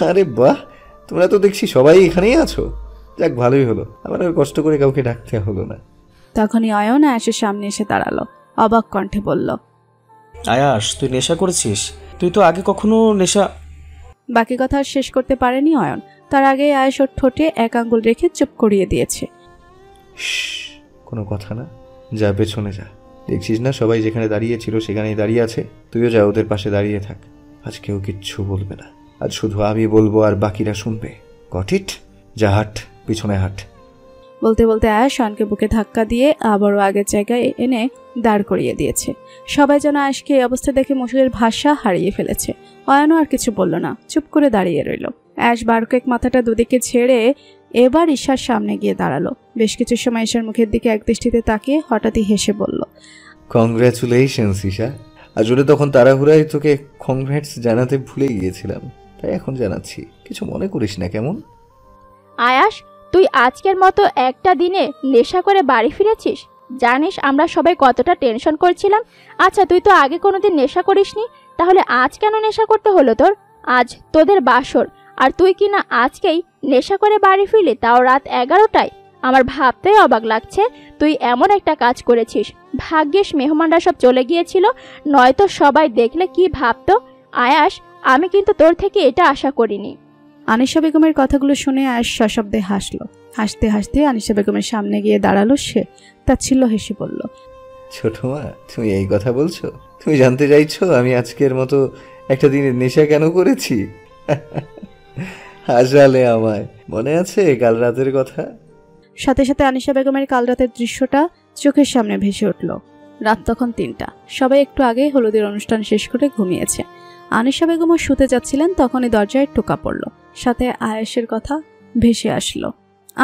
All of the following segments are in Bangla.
আরে বাহ, তোমরা তো দেখছি সবাই এখানেই আছো। যাক, ভালোই হলো, আমার আর কষ্ট করে কাউকে ডাকতে হলো না। তখনই অয়ন আয়াসের সামনে এসে দাঁড়ালো, অবাক কণ্ঠে বলল, আয়াস, তুই নেশা করেছিস? তুই তো আগে কখনো নেশা। বাকি কথা আর শেষ করতে পারেনি অয়ন। তার আগে আয়াস ওর ঠোঁটে এক আঙ্গুল রেখে চুপ করিয়ে দিয়েছে। কোনো কথা না, যা পেছনে যা। দেখছিস না সবাই যেখানে দাঁড়িয়ে ছিল সেখানেই দাঁড়িয়ে আছে, তুইও যা ওদের পাশে দাঁড়িয়ে থাক। আজ কেউ কিচ্ছু বলবে না, আজ শুধু আমি বলবো আর বাকিরা শুনবে। Got it? যা, হাট, পিছনে হাট। বলতে বলতে আয়াস অয়নকে বুকে ধাক্কা দিয়ে আবারও আগের জায়গায় এনে দাঁড় করিয়ে দিয়েছে। সবাই যেন আয়াসকে এই অবস্থা দেখে মুখের ভাষা হারিয়ে ফেলেছে। অয়নও আর কিছু বলল না, চুপ করে দাঁড়িয়ে রইল। আয়াস বারকেক মাথাটা দুদিকে ছেড়ে এবার ঈশার সামনে গিয়ে দাঁড়ালো। বেশ কিছু সময় ঈশার মুখের দিকে একদৃষ্টিতে তাকিয়ে হঠাৎই হেসে বলল, কংগ্রাচুলেশনস ঈশা। আসলে তখন তাড়াহুড়ায় তোকে কংগ্রেটস জানাতে ভুলে গিয়েছিলাম, তাই এখন জানাচ্ছি। কিছু মনে করিস না কেমন? আয়াস, তুই আজকের মতো একটা দিনে নেশা করে বাড়ি ফিরেছিস? জানিস আমরা সবাই কতটা টেনশন করছিলাম। আচ্ছা, তুই তো আগে কোনোদিন নেশা করিসনি, তাহলে আজ কেন নেশা করতে হলো তোর? আজ তোদের বাসর, আর তুই কিনা আজকেই নেশা করে বাড়ি ফিরলি, তাও রাত 11টায়। আমার ভাবতেই অবাক লাগছে তুই এমন একটা কাজ করেছিস। ভাগ্যিস মেহমানরা সব চলে গিয়েছিল, নয়তো সবাই দেখলে কি ভাবতো। আয়াস, আমি কিন্তু তোর থেকে এটা আশা করিনি। আনিশা বেগমের কথাগুলো শুনে আয়াস সশব্দে হাসলো। হাসতে হাসতে আনিশা বেগমের সামনে গিয়ে দাঁড়ালো সে। তাচ্ছিল্য হেসে বলল, ছোট মা, তুমি এই কথা বলছো? তুমি জানতে চাইছো আমি আজকের মতো একটা দিনের নেশা কেন করেছি? হাসালে আমায়। মনে আছে কাল রাতের কথা? সাথে সাথে আনিশা বেগমের কাল রাতের দৃশ্যটা চোখের সামনে ভেসে উঠল। রাত তখন 3টা। সবাই একটু আগে হলুদের অনুষ্ঠান শেষ করে ঘুমিয়েছে। আনিশা বেগমও শুতে যাচ্ছিলেন, তখনই দরজায় টোকা পড়ল। সাথে আয়েশের কথা ভেসে আসলো।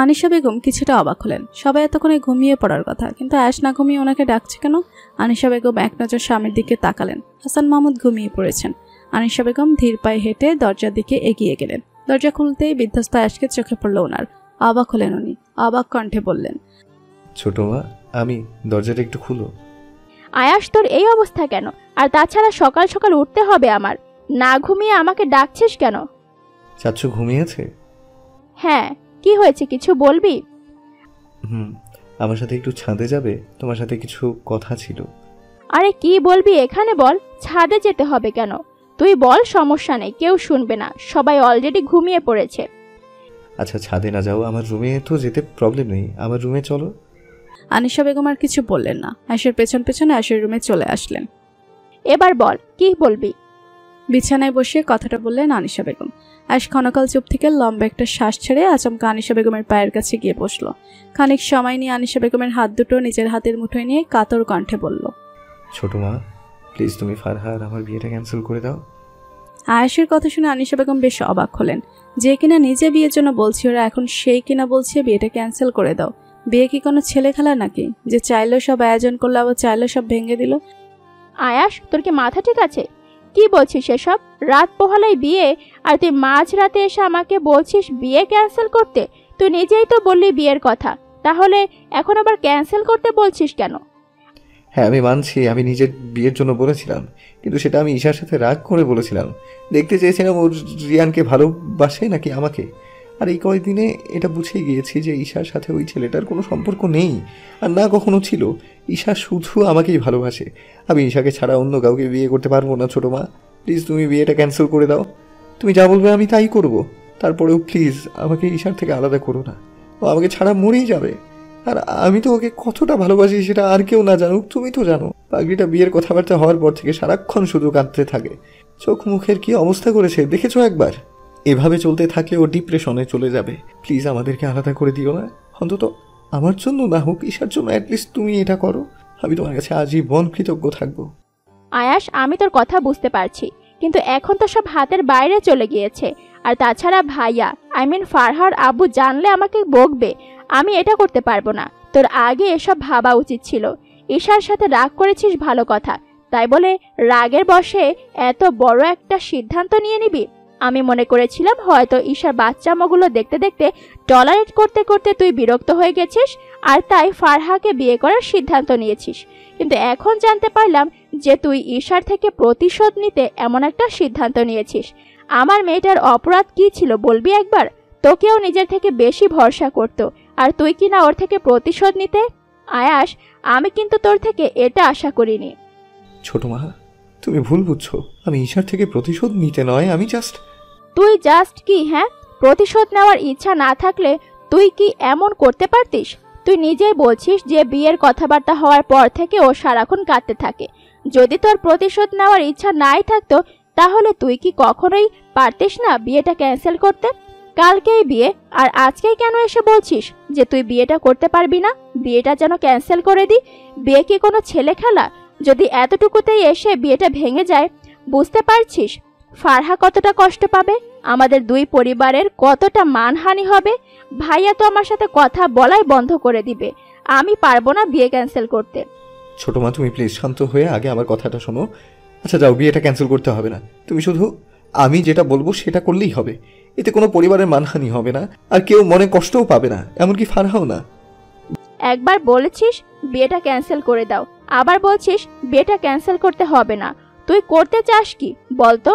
আনিশা বেগম কিছুটা অবাক হলেন। সবাই এতক্ষণে ঘুমিয়ে পড়ার কথা, কিন্তু আয়েশ না ঘুমিয়ে ওনাকে ডাকছে কেন? আনিশা বেগম এক নজর স্বামীর দিকে তাকালেন। হাসান মাহমুদ ঘুমিয়ে পড়েছেন। আনিশা বেগম ধীর পায়ে হেঁটে দরজার দিকে এগিয়ে গেলেন। দরজা খুলতেই বিধ্বস্ত আয়েশকে চোখে পড়ল ওনার। অবাক হলেন উনি, অবাক কণ্ঠে বললেন, ছোট মা, আমি, দরজাটা একটু খুলো। আয়াস, তোর এই অবস্থা কেন? আর তাছাড়া সকাল সকাল উঠতে হবে আমার, না ঘুমিয়ে আমাকে ডাকছিস কেন? চাচ্ছু ঘুমিয়েছে? হ্যাঁ, কি হয়েছে, কিছু বলবি? আমার সাথে একটু ছাদে যাবে? তোমার সাথে কিছু কথা ছিল। আরে কি বলবি এখানে বল, ছাদে যেতে হবে কেন? তুই বল, সমস্যা নেই, কেউ শুনবে না, সবাই অলরেডি ঘুমিয়ে পড়েছে। আচ্ছা, ছাদে না যাও, আমার রুমে তো যেতে প্রবলেম নেই, আমার রুমে চলো। আনিশা বেগম আর কিছু বললেন না। আয়েশের পেছন পেছন আয়েশের রুমে চলে আসলেন। এবার বল, কি বলবি? বিছানায় বসে কথাটা বললেন আনিশা বেগম। আয়েশ ক্ষণকাল চুপ থেকে লম্বা একটা শ্বাস ছেড়ে আচমকা আনিশা বেগমের পায়ের কাছে গিয়ে বসল। খানিক সময় নিয়ে আনিশা বেগমের হাত দুটো নিজের হাতের মুঠোয় নিয়ে কাতর কণ্ঠে বলল, ছোট মা, প্লিজ তুমি ফারহার আমার বিয়েটা ক্যান্সেল করে দাও। আয়েশের কথা শুনে আনিশা বেগম বেশ অবাক হলেন। যে কিনা নিজে বিয়ের জন্য বলছি, ওরা এখন সেই কিনা বলছে বিয়েটা ক্যান্সেল করে দাও। বিয়ে কি কোনো ছেলে খেলা নাকি, যে চাইলো সব আয়োজন করলো আবার চাইলো সব ভেঙে দিল? আয়াস, তোর কি মাথা ঠিক আছে? কি বলছিস এসব? রাত পোহালাই বিয়ে, আর তুই মাঝ রাতে এসে আমাকে বলছিস বিয়ে ক্যান্সেল করতে? তুই নিজেই তো বললি বিয়ের কথা, তাহলে এখন আবার ক্যান্সেল করতে বলছিস কেন? হ্যাঁ, আমি মানছি আমি নিজের বিয়ের জন্য বলেছিলাম, কিন্তু সেটা আমি ঈশার সাথে রাগ করে বলেছিলাম। দেখতে চেয়েছিলাম ওর রিয়ানকে ভালোবাসে নাকি আমাকে। আর এই কয়েকদিনে এটা বুঝেই গিয়েছি যে ঈশার সাথে ওই ছেলেটার কোনো সম্পর্ক নেই, আর না কখনো ছিল। ঈশা শুধু আমাকেই ভালোবাসে। আমি ঈশাকে ছাড়া অন্য কাউকে বিয়ে করতে পারবো না। ছোটো মা, প্লিজ তুমি বিয়েটা ক্যান্সেল করে দাও। তুমি যা বলবে আমি তাই করব। তারপরেও প্লিজ আমাকে ঈশার থেকে আলাদা করো না, ও আমাকে ছাড়া মরেই যাবে। আর আমি তো ওকে কতটা ভালোবাসি সেটা আর কেউ না জানুক, তুমি তো জানো। পাগড়িটা বিয়ের কথাবার্তা হওয়ার পর থেকে সারাক্ষণ শুধু কাঁদতে থাকে। চোখ মুখের কি অবস্থা করেছে দেখেছো একবার? এভাবে চলতে থাকলে ও ডিপ্রেশনে চলে যাবে। প্লিজ আমাদেরকে আলাদা করে দিও না, অন্তত আমার জন্য না হোক, ঈশার জন্য অ্যাটলিস্ট তুমি এটা করো। আমি তোমার কাছে আজীবন কৃতজ্ঞ থাকবো। আয়াস, আমি তোর কথা বুঝতে পারছি, কিন্তু এখন তো সব হাতের বাইরে চলে গিয়েছে। আর তাছাড়া ভাইয়া, ফারহার আব্বু জানলে আমাকে বকবে। আমি এটা করতে পারবো না। তোর আগে এসব ভাবা উচিত ছিল। ঈশার সাথে রাগ করেছিস ভালো কথা, তাই বলে রাগের বশে এত বড় একটা সিদ্ধান্ত নিয়ে নিবি? আমি মনে করেছিলাম হয়তো ঈশার বাচ্চামোগুলো দেখতে দেখতে টলারেট করতে করতে তুই বিরক্ত হয়ে গেছিস, আর তাই ফারহাকে বিয়ে করার সিদ্ধান্ত নিয়েছিস। কিন্তু এখন জানতে পারলাম যে তুই ঈশার থেকে প্রতিশোধ নিতে এমন একটা সিদ্ধান্ত নিয়েছিস। আমার মেয়েটার অপরাধ কি ছিল বলবি একবার? তোকেও নিজের থেকে বেশি ভরসা করতো, আর তুই কিনা ওর থেকে প্রতিশোধ নিতে। আয়াস, আমি কিন্তু তোর থেকে এটা আশা করিনি। ছোট মা, তুমি ভুল বুঝছো। আমি ঈশার থেকে প্রতিশোধ নিতে নয়, আমি জাস্ট... তুই জাস্ট কি? হ্যাঁ, প্রতিশোধ নেওয়ার ইচ্ছা না থাকলে তুই কি এমন করতে পারতিস? তুই নিজেই বলছিস যে বিয়ের কথাবার্তা হওয়ার পর থেকে ও সারাক্ষণ কাঁদতে থাকে। যদি তোর প্রতিশোধ নেওয়ার ইচ্ছা নাই থাকতো তাহলে তুই কি কখনোই পারতিস না বিয়েটা ক্যান্সেল করতে? কালকেই বিয়ে, আর আজকেই কেন এসে বলছিস যে তুই বিয়েটা করতে পারবি না? বিয়েটা যেন ক্যান্সেল করে দি। বিয়ে কি কোনো ছেলে খেলা? যদি এতটুকুতেই এসে বিয়েটা ভেঙে যায়, বুঝতে পারছিস ফারহা কতটা কষ্ট পাবে, আমাদের দুই পরিবারের কতটা মানহানি হবে? ভাইয়া তো আমার সাথে কথা বলাই বন্ধ করে দিবে। আমি পারবো না বিয়ে ক্যান্সেল করতে। ছোট মা, তুমি প্লিজ শান্ত হয়ে আগে আমার কথাটা শোনো। আচ্ছা যাও, বিয়েটা ক্যান্সেল করতে হবে না। তুমি শুধু আমি যেটা বলবো সেটা করলেই হবে। এতে কোনো পরিবারের মানহানি হবে না, আর কেউ মনে কষ্টও পাবে না, এমনকি ফারহাও না। একবার বলেছিস বিয়েটা ক্যান্সেল করে দাও, আবার বলছিস বিয়েটা ক্যান্সেল করতে হবে না। তুই করতে চাস কি বলতো?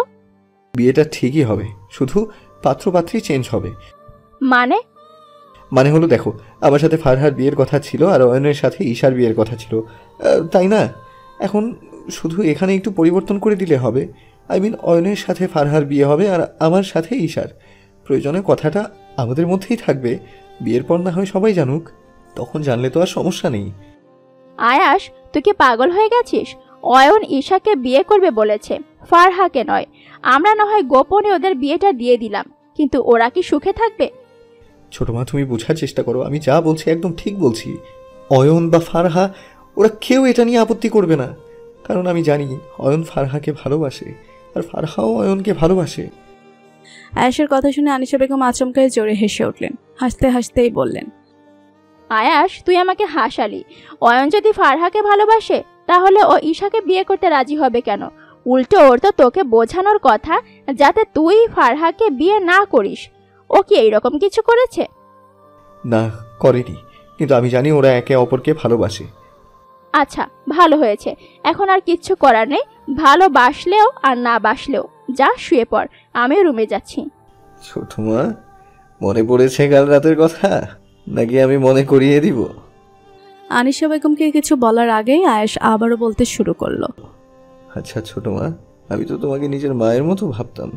বিয়েটা ঠিকই হবে, শুধু পাত্রপাত্রী চেঞ্জ হবে। মানে হলো দেখো, আমার সাথে ফারহার বিয়ের কথা ছিল আর অয়নের সাথে ঈশার বিয়ের কথা ছিল, তাই না? এখন শুধু এখানে একটু পরিবর্তন করে দিলে হবে। অয়নের সাথে ফারহার বিয়ে হবে আর আমার সাথে ঈশার। প্রয়োজনে কথাটা আমাদের মধ্যেই থাকবে, বিয়ের পর না হয় সবাই জানুক, তখন জানলে তো আর সমস্যা নেই। আয়াস, তুই কি পাগল হয়ে গেছিস? অয়ন ঈশাকে বিয়ে করবে বলেছে, ফারহাকে নয়। আমরা না হয় গোপনে ওদের বিয়েটা দিয়ে দিলাম, কিন্তু ওরা কি সুখে থাকবে? ছোট মা, তুমি বোঝার চেষ্টা করো। আমি যা বলছি একদম ঠিক বলছি। অয়ন বা ফারহা, ওরা কেউ এটা নিয়ে আপত্তি করবে না, কারণ আমি জানি অয়ন ফারহাকে ভালোবাসে আর ফারহাও অয়নকে ভালোবাসে। আয়াসের কথা শুনে আনিশা বেগম আচমকায় জোরে হেসে উঠলেন। হাসতে হাসতেই বললেন, আয়াস, তুই আমাকে হাসালি। অয়ন যদি ফারহাকে ভালোবাসে তাহলে ও ঈশাকে বিয়ে করতে রাজি হবে কেন? উল্টো ওর তো তোকে বোঝানোর কথা যাতে তুই ফারহাকে বিয়ে না করিস। ও কি এইরকম কিছু করেছে? না, করেনি, কিন্তু আমি জানি ওরা একে অপরকে ভালোবাসে। আচ্ছা, ভালো হয়েছে। এখন আর কিচ্ছু করার নেই, ভালোবাসলেও আর না বাসলেও। যা, শুয়ে পড়, আমি রুমে যাচ্ছি। ছোট মা, মনে পড়েছে কাল রাতের কথা, নাকি আমি মনে করিয়ে দিব? আনিশা বেগমকে কিছু বলার আগেই আয়েশ আবারও বলতে শুরু করলো, আচ্ছা ছোট মা, আমি তো তোমাকে নিজের মায়ের মতো ভাবতাম,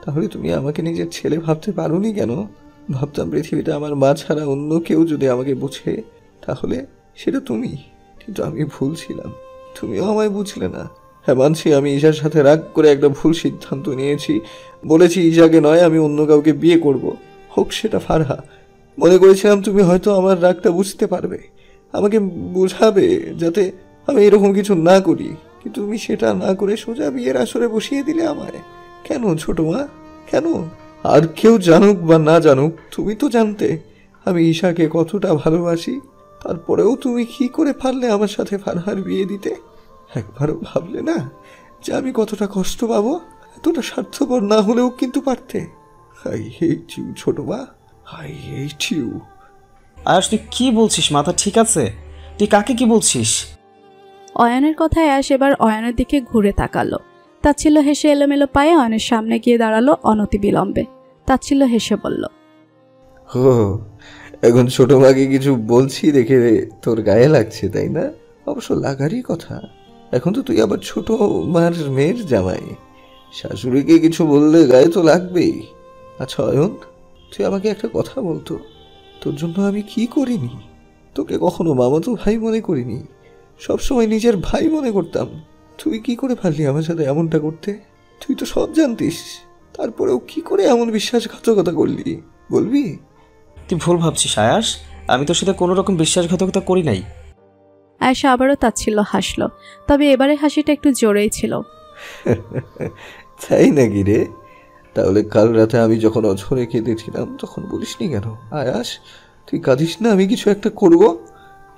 তাহলে তুমি আমাকে নিজের ছেলে ভাবতে পারোনি কেন? ভাবতাম পৃথিবীতে আমার মা ছাড়া অন্য কেউ যদি আমাকে বুঝে তাহলে সেটা তুমি, কিন্তু আমি ভুল ছিলাম, তুমিও আমায় বুঝলে না। হ্যাঁ মানছি, আমি ঈশার সাথে রাগ করে একটা ভুল সিদ্ধান্ত নিয়েছি। বলেছি ঈশাকে নয়, আমি অন্য কাউকে বিয়ে করব, হোক সেটা ফারহা। মনে করেছিলাম তুমি হয়তো আমার রাগটা বুঝতে পারবে, আমাকে বুঝাবে যাতে আমি এরকম কিছু না করি, কিন্তু তুমি সেটা না করে সোজা বিয়ের আসরে বসিয়ে দিলে আমায়। কেন ছোট মা, কেন? আর কেউ জানুক বা না জানুক, তুমি তো জানতে আমি ঈশাকে কতটা ভালোবাসি। তারপরেও তুমি কি করে পারলে আমার সাথে ফারহার বিয়ে দিতে? একবারও ভাবলে না যে আমি কতটা কষ্ট পাবো? এতটা স্বার্থপর না হলেও কিন্তু পারতে। আই হেট ইউ ছোট মা, আই হেট ইউ। আয়াস, তুই কি বলছিস? মাথা ঠিক আছে? তুই কাকে কি বলছিস? অয়নের কথায় আয়াস এবার অয়নের দিকে ঘুরে তাকালো। তাচ্ছিল্য হেসে এলোমেলো পায়ে অয়নের সামনে গিয়ে দাঁড়ালো অনতিবিলম্বে। তাচ্ছিল্য হেসে বলল, ও, এখন ছোট মাকে কিছু বলছি দেখে তোর গায়ে লাগছে তাই না? অবশ্য লাগারই কথা, এখন তো তুই আবার ছোট মার মেয়ের জামাই, শাশুড়িকে কিছু বললে গায়ে তো লাগবেই। আচ্ছা অয়ন, তুই আমাকে একটা কথা বলতো, তোর জন্য আমি কি করিনি? তোকে কখনো মামাতো ভাই মনে করিনি, সবসময় নিজের ভাই মনে করতাম। তুই কি করে পারলি আমার সাথে এমনটা করতে? তুই তো সব জানতিস, তারপরেও কি করে এমন বিশ্বাসঘাতকতা করলি বলবি? তুই ভুল ভাবছিস আয়াস, আমি তোর সাথে কোনো রকম বিশ্বাসঘাতকতা করি নাই। আয়েশা আবারও তাচ্ছিল্য হাসলো, তবে এবারে হাসিটা একটু জোরেই ছিল। তাই নাকি রে? তাহলে কাল রাতে আমি যখন অঝরে কেঁদেছিলাম তখন বলিসনি কেন? আয়াস, তুই কাঁদিস না, আমি কিছু একটা করব,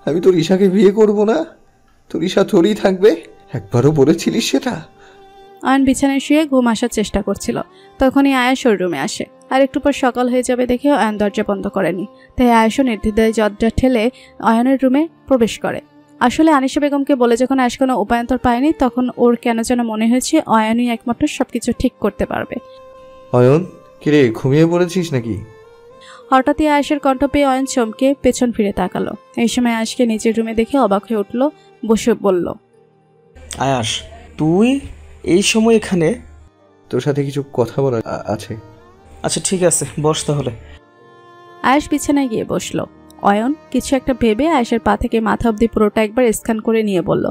আমি তোর ঈশাকে বিয়ে করব না, তোর ঈশা তোরই থাকবে, একবারও বলেছিলিস সেটা? অয়ন বিছানায় শুয়ে ঘুম আসার চেষ্টা করছিল, তখনই আয়াস ওর রুমে আসে। আর একটু পর সকাল হয়ে যাবে দেখে অয়ন দরজা বন্ধ করেনি, তাই আয়াসও নির্দ্বিধায় দরজা ঠেলে অয়নের রুমে প্রবেশ করে। আসলে আনিশা বেগমকে বলে যখন আয়াস কোনো উপায়ন্তর পায়নি, তখন ওর কেন যেন মনে হয়েছে অয়নই একমাত্র সবকিছু ঠিক করতে পারবে। অয়ন, কিরে ঘুমিয়ে পড়েছিস নাকি? হঠাৎই আয়েশের কণ্ঠ পেয়ে অয়ন চমকে পেছন ফিরে তাকালো। এই সময় আয়েশকে নিজের রুমে দেখে অবাক হয়ে উঠল, বসে বলল, আয়াস, তুই এই সময় এখানে? তোর সাথে কিছু কথা বলার আছে। আচ্ছা ঠিক আছে, বস তাহলে। আয়েশ বিছানায় গিয়ে বসলো। অয়ন কিছু একটা ভেবে আয়েশের পা থেকে মাথা অবধি পুরোটা একবার স্ক্যান করে নিয়ে বলল,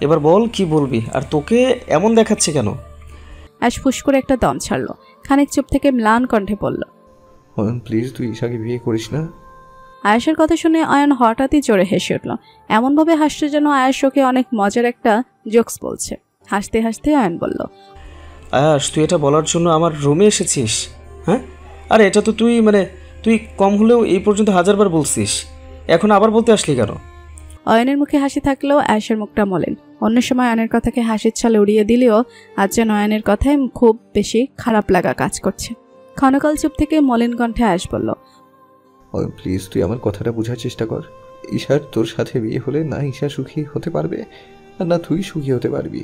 এবার বল কি বলবি, আর তোকে এমন দেখাচ্ছে কেন? আয়েশ ফুস করে একটা দম ছাড়লো। খানিক চুপ থেকে ম্লান কণ্ঠে বলল, অয়ন প্লিজ, তুই ঈশাকে বিয়ে করিস না। আয়েশের কথা শুনে অয়ন হঠাৎই জোরে হেসে উঠল। এমনভাবে হাসছে যেন আয়েশ ওকে অনেক মজার একটা জোকস বলছে। হাসতে হাসতে অয়ন বলল, আয়াস, তুই এটা বলার জন্য আমার রুমে এসেছিস? হ্যাঁ, আরে এটা তো তুই কম হলেও এই পর্যন্ত 1000বার বলছিস, এখন আবার বলতে আসলি কেন? অয়নের মুখে হাসি থাকলেও আয়েশের মুখটা মলিন। অন্য সময় অয়নের কথাকে হাসির ছলে উড়িয়ে দিলেও আজ যেন অয়নের কথায় খুব বেশি খারাপ লাগা কাজ করছে। ক্ষণকাল চুপ থেকে মলিন কণ্ঠে আয়েশ বলল, অয়ন প্লিজ, তুই আমার কথাটা বোঝার চেষ্টা কর। ঈশার তোর সাথে বিয়ে হলে না ঈশা সুখী হতে পারবে, আর না তুই সুখী হতে পারবি।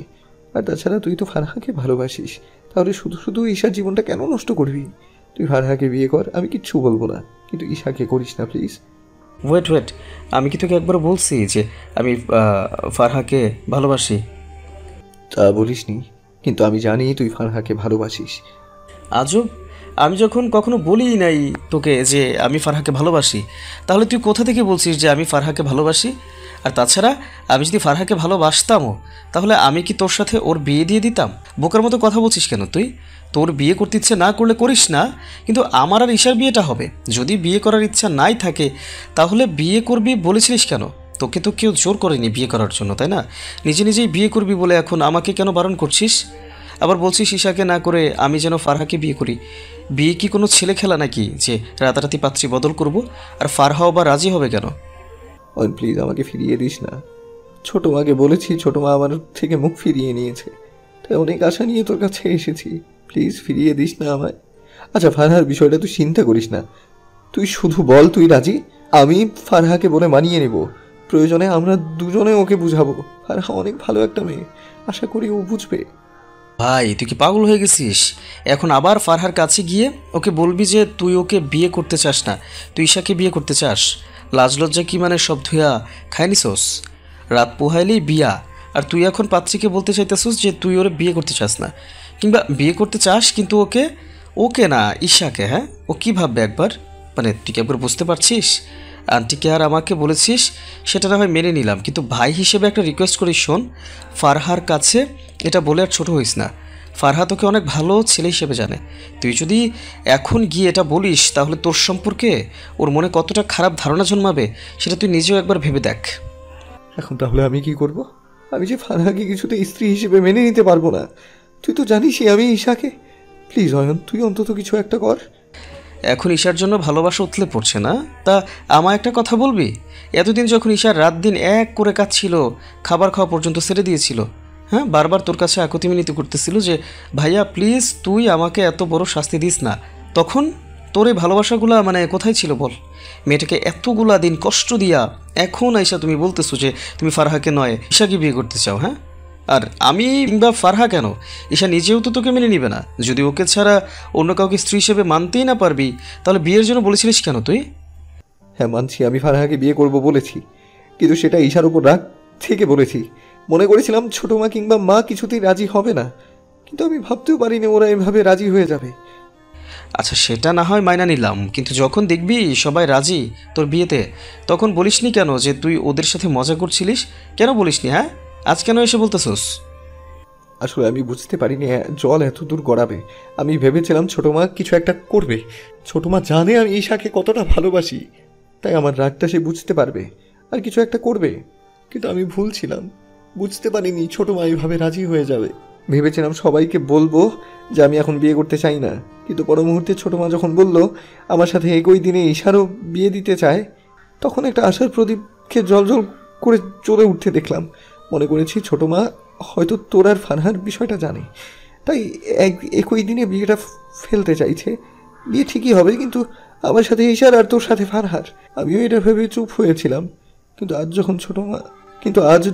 আর তাছাড়া তুই তো ফারহাকে ভালোবাসিস, তাহলে শুধু শুধু ঈশার জীবনটা কেন নষ্ট করবি? তুই ফারহাকে বিয়ে কর, আমি কিচ্ছু বলবো না, কিন্তু ঈশাকে করিস না প্লিজ। ওয়েট, আমি কি তোকে একবার বলছি যে আমি ফারহাকে ভালোবাসি? তা বলিসনি, কিন্তু আমি জানি তুই ফারহাকে ভালোবাসিস। আজব, আমি যখন কখনো বলি নাই তোকে যে আমি ফারহাকে ভালোবাসি, তাহলে তুই কোথা থেকে বলছিস যে আমি ফারহাকে ভালোবাসি? আর তাছাড়া আমি যদি ফারহাকে ভালোবাসতামও, তাহলে আমি কি তোর সাথে ওর বিয়ে দিয়ে দিতাম? বোকার মতো কথা বলছিস কেন তুই? তোর বিয়ে করতে ইচ্ছে না করলে করিস না, কিন্তু আমার আর ঈশার বিয়েটা হবে। যদি বিয়ে করার ইচ্ছা নাই থাকে তাহলে বিয়ে করবি বলেছিলিস কেন? তোকে তো কেউ জোর করেনি বিয়ে করার জন্য, তাই না? নিজে নিজেই বিয়ে করবি বলে এখন আমাকে কেন বারণ করছিস? আবার বলছিস ঈশাকে না করে আমি যেন ফারহাকে বিয়ে করি। বিয়ে কি কোনো ছেলে খেলা নাকি যে রাতারাতি পাত্রী বদল করব? আর ফারহাও বা রাজি হবে কেন? অয়ন প্লিজ, আমাকে ফিরিয়ে দিস না। ছোটো মাকে বলেছি, ছোটো মা আমার থেকে মুখ ফিরিয়ে নিয়েছে, তাই অনেক আশা নিয়ে তোর কাছে এসেছি। প্লিজ ফিরিয়ে দিস না আমায়। আচ্ছা ফারহার বিষয়টা তুই চিন্তা করিস না, তুই শুধু বল তুই রাজি, আমি ফারহাকে বলে মানিয়ে নেব। প্রয়োজনে আমরা দুজনে ওকে বুঝাবো। ফারহা অনেক ভালো একটা মেয়ে, আশা করি ও বুঝবে। ভাই তুই কি পাগল হয়ে গেছিস? এখন আবার ফারহার কাছে গিয়ে ওকে বলবি যে তুই ওকে বিয়ে করতে চাস না, তুই ঈশাকে বিয়ে করতে চাস? লাজ লজ্জা কি মানে সব ধুয়া খায় নিছোস? রাত পোহাইলেই বিয়া, আর তুই এখন পাত্রীকে বলতে চাইতেছিস যে তুই ওরে বিয়ে করতে চাস না, কিংবা বিয়ে করতে চাস কিন্তু ওকে না, ঈশাকে। হ্যাঁ, ও কী ভাববে একবার? তুই কি একবার বুঝতে পারছিস? আন্টিকে আর আমাকে বলেছিস, সেটা না হয় মেনে নিলাম, কিন্তু ভাই হিসেবে একটা রিকোয়েস্ট করি শোন, ফারহার কাছে এটা বলে আর ছোটো হইস না। ফারহা তোকে অনেক ভালো ছেলে হিসেবে জানে। তুই যদি এখন গিয়ে এটা বলিস তাহলে তোর সম্পর্কে ওর মনে কতটা খারাপ ধারণা জন্মাবে সেটা তুই নিজেও একবার ভেবে দেখ। এখন তাহলে আমি কি করব? আমি যে ফারহাকে কিছুতে স্ত্রী হিসেবে মেনে নিতে পারবো না। তুই তো জানিসই আমি ঈশাকে। প্লিজ অয়ন, তুই অন্তত কিছু একটা কর। এখন ঈশার জন্য ভালোবাসা উতলে পড়ছে না? তা আমায় একটা কথা বলবি, এতদিন যখন ঈশার রাত দিন এক করে কাঁদছিল, খাবার খাওয়া পর্যন্ত ছেড়ে দিয়েছিল, হ্যাঁ, বারবার তোর কাছে আকুতি মিনতি করতেছিল যে ভাইয়া প্লিজ তুই আমাকে এত বড় শাস্তি দিস না, তখন তোর এই ভালোবাসাগুলা কোথায় ছিল বল? মেয়েটাকে এতগুলা দিন কষ্ট দিয়া এখন আইসা তুমি বলতেছো যে তুমি ফারহাকে নয় ঈশাকে বিয়ে করতে চাও। হ্যাঁ, আর আমি কিংবা ফারহা কেন, ঈশা নিজেও তো তোকে মেনে নিবে না। যদি ওকে ছাড়া অন্য কাউকে স্ত্রী হিসেবে মানতেই না পারবি, তাহলে বিয়ের জন্য বলেছিলিস কেন তুই? হ্যাঁ মানছি, আমি ফারহাকে বিয়ে করব বলেছি, কিন্তু সেটা ঈশার উপর রাগ থেকে বলেছি। মনে করেছিলাম ছোটো মা কিংবা মা কিছুতেই রাজি হবে না, কিন্তু আমি ভাবতেও পারিনি ওরা এভাবে রাজি হয়ে যাবে। আচ্ছা সেটা না হয় মাইনা নিলাম, কিন্তু যখন দেখবি সবাই রাজি তোর বিয়েতে, তখন বলিসনি কেন যে তুই ওদের সাথে মজা করছিলিস? কেন বলিসনি? হ্যাঁ, আজ কেন এসে বলতেছোস? আসলে আমি বুঝতে পারিনি জল এত দূর গড়াবে। আমি ভেবেছিলাম ছোটো মা কিছু একটা করবে। ছোটো মা জানে আমি ঈশাকে কতটা ভালোবাসি, তাই আমার রাগটা সে বুঝতে পারবে আর কিছু একটা করবে। কিন্তু আমি ভুল ছিলাম, বুঝতে পারিনি ছোটো মা এইভাবে রাজি হয়ে যাবে। ভেবেছিলাম সবাইকে বলবো যে আমি এখন বিয়ে করতে চাই না, কিন্তু পর মুহূর্তে ছোটো মা যখন বলল আমার সাথে একই দিনে ঈশারও বিয়ে দিতে চায়, তখন একটা আশার প্রদীপকে জল করে চলে উঠতে দেখলাম। মনে করেছি ছোটো মা হয়তো তোর আর ফারহার বিষয়টা জানে, তাই একই দিনে বিয়েটা ফেলতে চাইছে। বিয়ে ঠিকই হবে, কিন্তু আমার সাথে ঈশার আর তোর সাথে ফারহার। আমিও এটা ভেবে চুপ হয়েছিলাম, কিন্তু আজ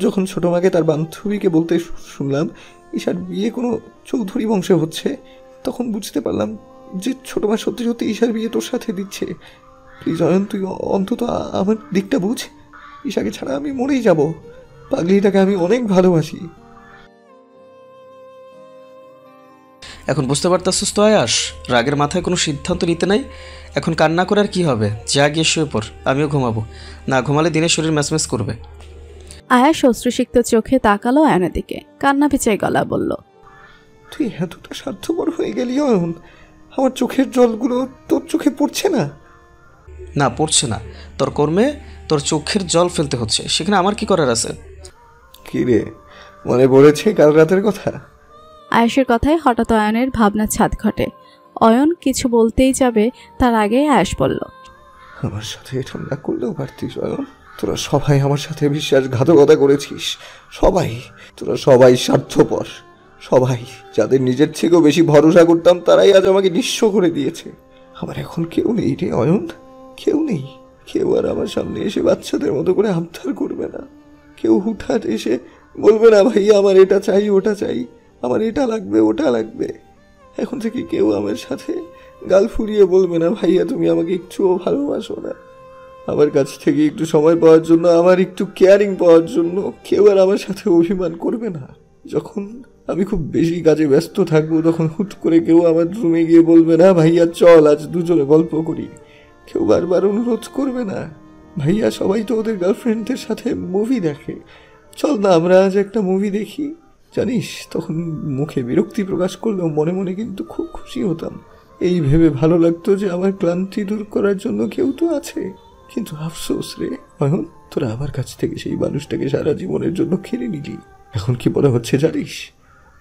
যখন ছোটো মাকে তার বান্ধবীকে বলতে শুনলাম ঈশার বিয়ে কোনো চৌধুরী বংশে হচ্ছে, তখন বুঝতে পারলাম যে ছোট মা সত্যি সত্যি ঈশার বিয়ে তোর সাথে দিচ্ছে। প্লিজ অয়ন, তুই অন্তত আমার দিকটা বুঝ। ঈশাকে ছাড়া আমি মরেই যাব। পাগলিটাকে আমি অনেক ভালোবাসি। এখন বুঝতে পারতেছিস তো আয়াস, রাগের মাথায় কোনো সিদ্ধান্ত নিতে নাই। এখন কান্না করে আর কী হবে? যা গিয়ে শুয়ে পড়, আমিও ঘুমাবো। না ঘুমালে দিনের শরীর ম্যাচম্যাচ করবে। আয়াস অশ্রুসিক্ত চোখে তাকালো আয়নের দিকে, কান্না ভেজাই গলা বলল, তুই এতটা স্বার্থপর হয়ে গেলি অয়ন? আমার চোখের জলগুলো তোর চোখে পড়ছে না? না, পড়ছে না। তোর কর্মে তোর চোখের জল ফেলতে হচ্ছে, সেখানে আমার কি করার আছে? কি রে, মনে পড়েছে কাল রাতের কথা? আয়াসের কথায় হঠাৎ অয়নের ভাবনার ছাদ ঘটে। অয়ন কিছু বলতেই যাবে তার আগে আয়াস বলল, আমার সাথে এটা না করলেও পারতিস অয়ন। তোরা সবাই আমার সাথে বিশ্বাসঘাতকতা করেছিস। সবাই, তোরা সবাই স্বার্থপর। সবাই, যাদের নিজের থেকেও বেশি ভরসা করতাম তারাই আজ আমাকে নিঃস্ব করে দিয়েছে। আমার এখন কেউ নেই রে অয়ন, কেউ নেই। কেউ আর আমার সামনে এসে বাচ্চাদের মতো করে আবদার করবে না। কেউ হুঠাৎ এসে বলবে না ভাইয়া আমার এটা চাই ওটা চাই, আমার এটা লাগবে ওটা লাগবে। এখন থেকে কেউ আমার সাথে গাল ফুরিয়ে বলবে না ভাইয়া তুমি আমাকে একটুও ভালোবাসো না। আমার কাছ থেকে একটু সময় পাওয়ার জন্য, আমার একটু কেয়ারিং পাওয়ার জন্য কেউ আর আমার সাথে অভিমান করবে না। যখন আমি খুব বেশি কাজে ব্যস্ত থাকবো তখন হুট করে কেউ আমার রুমে গিয়ে বলবে না ভাইয়া চল আজ দুজনে গল্প করি। কেউ বারবার অনুরোধ করবে না ভাইয়া সবাই তো ওদের গার্লফ্রেন্ডদের সাথে মুভি দেখে, চল না আমরা আজ একটা মুভি দেখি। জানিস, তখন মুখে বিরক্তি প্রকাশ করলেও মনে মনে কিন্তু খুব খুশি হতাম। এই ভেবে ভালো লাগতো যে আমার ক্লান্তি দূর করার জন্য কেউ তো আছে। কিন্তু আফসোস রে অয়ন, তোরা আমার কাছ থেকে সেই মানুষটাকে সারা জীবনের জন্য কেড়ে নিলি। এখন কি মনে হচ্ছে জানিস?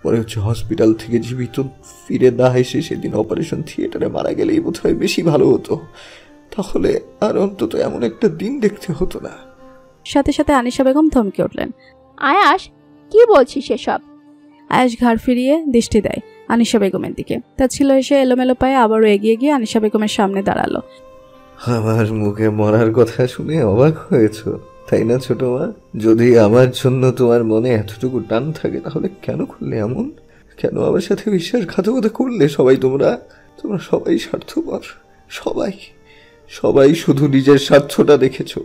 মনে হচ্ছে হসপিটাল থেকে জীবিত ফিরে না এসে সেদিন অপারেশন থিয়েটারে মারা গেলেই বোধহয় বেশি ভালো হতো। তাহলে আর অন্তত এমন একটা দিন দেখতে হতো না। সাথে সাথে আনিশা বেগম থমকে উঠলেন। আয়াস, কি বলছিস এসব? আয়াস ঘাড় ফিরিয়ে দৃষ্টি দেয় আনিশা বেগমের দিকে। তার ছিল এসে এলোমেলো পায়ে আবারও এগিয়ে গিয়ে আনিশা বেগমের সামনে দাঁড়ালো। আমার মুখে মরার কথা শুনে অবাক হয়েছ তাই না ছোট মা? যদি আমার জন্য তোমার মনে এতটুকু টান থাকে তাহলে কেন করলে এমন? কেন আমার সাথে বিশ্বাসঘাতকতা করলে? তোমরা সবাই স্বার্থপর। সবাই সবাই শুধু নিজের স্বার্থটা দেখেছো।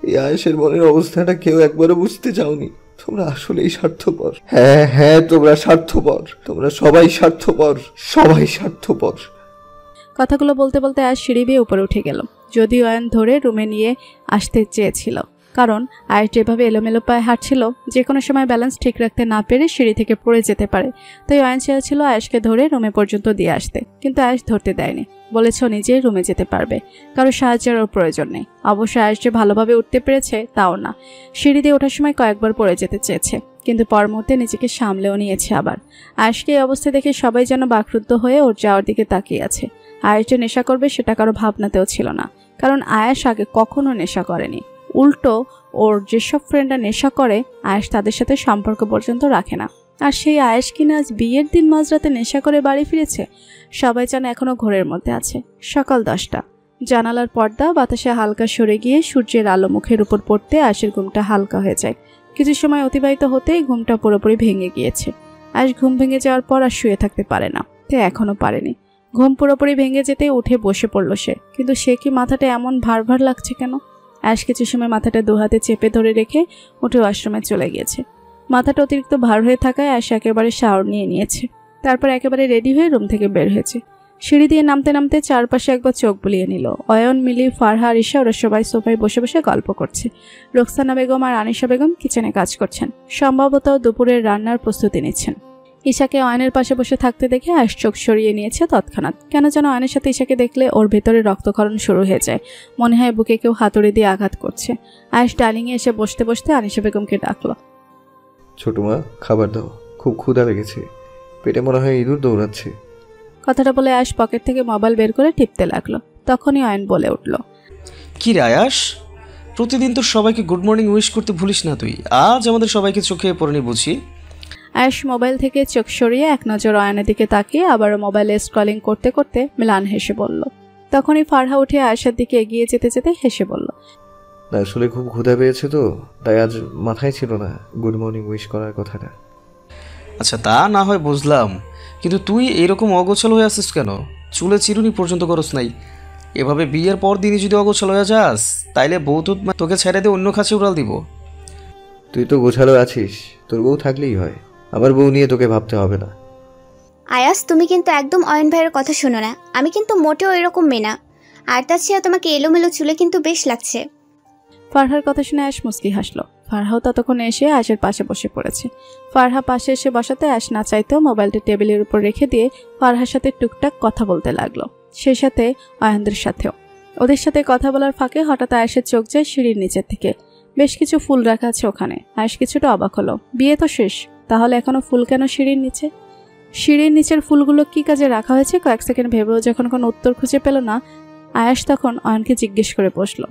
এই আয়েশের মনের অবস্থাটা কেউ একবারও বুঝতে চাওনি। তোমরা আসলেই স্বার্থপর। হ্যাঁ হ্যাঁ, তোমরা স্বার্থপর। তোমরা সবাই স্বার্থপর, সবাই স্বার্থপর। কথাগুলো বলতে বলতে আয়াস সিঁড়ি বেয়ে উপরে উঠে গেল। যদিও অয়ন ধরে রুমে নিয়ে আসতে চেয়েছিল, কারণ আয়াস যেভাবে এলোমেলো পায়ে হাঁটছিল যে কোনো সময় ব্যালেন্স ঠিক রাখতে না পেরে সিঁড়ি থেকে পড়ে যেতে পারে। তাই অয়ন চেয়েছিল আয়াসকে ধরে রুমে পর্যন্ত দিয়ে আসতে, কিন্তু আয়াস ধরতে দেয়নি। বলেছ নিজেই রুমে যেতে পারবে, কারো সাহায্যের ওর প্রয়োজন নেই। অবশ্য আয়াস যে ভালোভাবে উঠতে পেরেছে তাও না। সিঁড়ি দিয়ে ওঠার সময় কয়েকবার পড়ে যেতে চেয়েছে, কিন্তু পর মুহূর্তে নিজেকে সামলেও নিয়েছে আবার। আয়াসকে এই অবস্থা দেখে সবাই যেন বাকরুদ্ধ হয়ে ওর যাওয়ার দিকে তাকিয়ে আছে। আয়াস যে নেশা করবে সেটা কারো ভাবনাতেও ছিল না, কারণ আয়াস আগে কখনো নেশা করেনি। উল্টো ওর যেসব ফ্রেন্ডরা নেশা করে আয়াস তাদের সাথে সম্পর্ক পর্যন্ত রাখে না। আর সেই আয়াস কিনা আজ বিয়ের দিন মাঝরাতে নেশা করে বাড়ি ফিরেছে। সবাই যেন এখনো ঘোরের মধ্যে আছে। সকাল 10টা। জানালার পর্দা বাতাসে হালকা সরে গিয়ে সূর্যের আলো মুখের উপর পড়তে আয়াসের ঘুমটা হালকা হয়ে যায়। কিছু সময় অতিবাহিত হতেই ঘুমটা পুরোপুরি ভেঙে গিয়েছে। আয়াস ঘুম ভেঙে যাওয়ার পর আর শুয়ে থাকতে পারে না, তাই এখনো পারেনি। ঘুম পুরোপুরি ভেঙে যেতে উঠে বসে পড়ল সে, কিন্তু সে কি মাথাটা এমন ভার ভার লাগছে কেন? আয়াস কিছু সময় মাথাটা দুহাতে চেপে ধরে রেখে উঠে ওয়াশরুমে চলে গিয়েছে। মাথাটা অতিরিক্ত ভার হয়ে থাকায় আয়াস একেবারে শাওয়ার নিয়ে নিয়েছে। তারপর একেবারে রেডি হয়ে রুম থেকে বের হয়েছে। সিঁড়ি দিয়ে নামতে নামতে চারপাশে একবার চোখ বুলিয়ে নিল। অয়ন, মিলি, ফারহা, আরিশা ওরা সবাই সোফায় বসে বসে গল্প করছে। রোকসানা বেগম আর আনিশা বেগম কিচেনে কাজ করছেন, সম্ভবত দুপুরের রান্নার প্রস্তুতি নিচ্ছেন। ঈশাকে অয়নের পাশে বসে থাকতে দেখে আয়াস চোখ সরিয়ে নিয়েছে তৎক্ষণাৎ। কেন যেন অয়নের সাথে ঈশাকে দেখলে ওর ভেতরে রক্তক্ষরণ শুরু হয়ে যায়। মনে হয় বুকে কেউ হাতুড়ি দিয়ে আঘাত করছে। আয়াস ডাইনিংয়ে এসে বসতে বসতে আনিশা বেগমকে ডাকলো। ছোট মা, খাবার দাও, খুব ক্ষুধা লেগেছে। পেটে মনে হয় ইঁদুর দৌড়াচ্ছে। কথাটা বলে আয়াস পকেট থেকে মোবাইল বের করে টিপতে লাগলো। তখনই অয়ন বলে উঠল, কি রে আয়াস, প্রতিদিন তো সবাইকে গুড মর্নিং উইশ করতে ভুলিস না তুই। আজ আমাদের সবাইকে চোখে পড়েনি বুঝি? আয়াস মোবাইল থেকে চোখ সরিয়ে এক নজর অয়নের দিকে তাকিয়ে আবারও মোবাইলে স্ক্রলিং করতে করতে ম্লান হেসে বলল। তখনই ফারহা উঠে আয়েশার দিকে এগিয়ে যেতে যেতে হেসে বলল, আসলে খুব ক্ষুধা পেয়েছে তো, তাই আজ মাথায় ছিল না গুড মর্নিং উইশ করার কথাটা। আচ্ছা তা না হয় বুঝলাম, কিন্তু তুই এরকম অগোছাল হয়ে আসিস কেন? চুলে চিরুনি পর্যন্ত করস নাই। এভাবে বিয়ের পর দিনই যদি অগোছাল হয়ে যাস, তাইলে বউ তো তোকে ছেড়ে দিয়ে অন্য কাছে উড়াল দিব। তুই তো গোছালো আছিস, তোর বউ থাকলেই হয়, আমার বউ নিয়ে তোকে ভাবতে হবে না। আয়াস, তুমি কিন্তু একদম অয়ন ভাইয়ের কথা শোনো না। আমি কিন্তু মোটেও এরকম মেয়ে না। আর তাছাড়া তোমাকে এলোমেলো চুলে কিন্তু বেশ লাগছে। ফারহার কথা শুনে আয়াস মুচকি হাসলো। ফারহাও ততক্ষণে এসে আয়াসের পাশে বসে পড়েছে। ফারহা পাশে এসে বসাতে আয়াস না চাইতেও মোবাইলটা টেবিলের উপর রেখে দিয়ে ফারহার সাথে টুকটাক কথা বলতে লাগলো, সেই সাথে অয়নদের সাথেও। ওদের সাথে কথা বলার ফাঁকে হঠাৎ আয়াসের চোখ যায় সিঁড়ির নিচের দিকে। বেশ কিছু ফুল রাখা আছে ওখানে। আয়াস কিছুটা অবাক হলো। বিয়ে তো শেষ, তাহলে এখনো ফুল কেন সিঁড়ির নিচে? সিঁড়ির নিচের ফুলগুলো কি কাজে রাখা হয়েছে কয়েক সেকেন্ড ভেবেও যখন কোনো উত্তর খুঁজে পেল না, আয়াস তখন অয়নকে জিজ্ঞেস করে বসলো,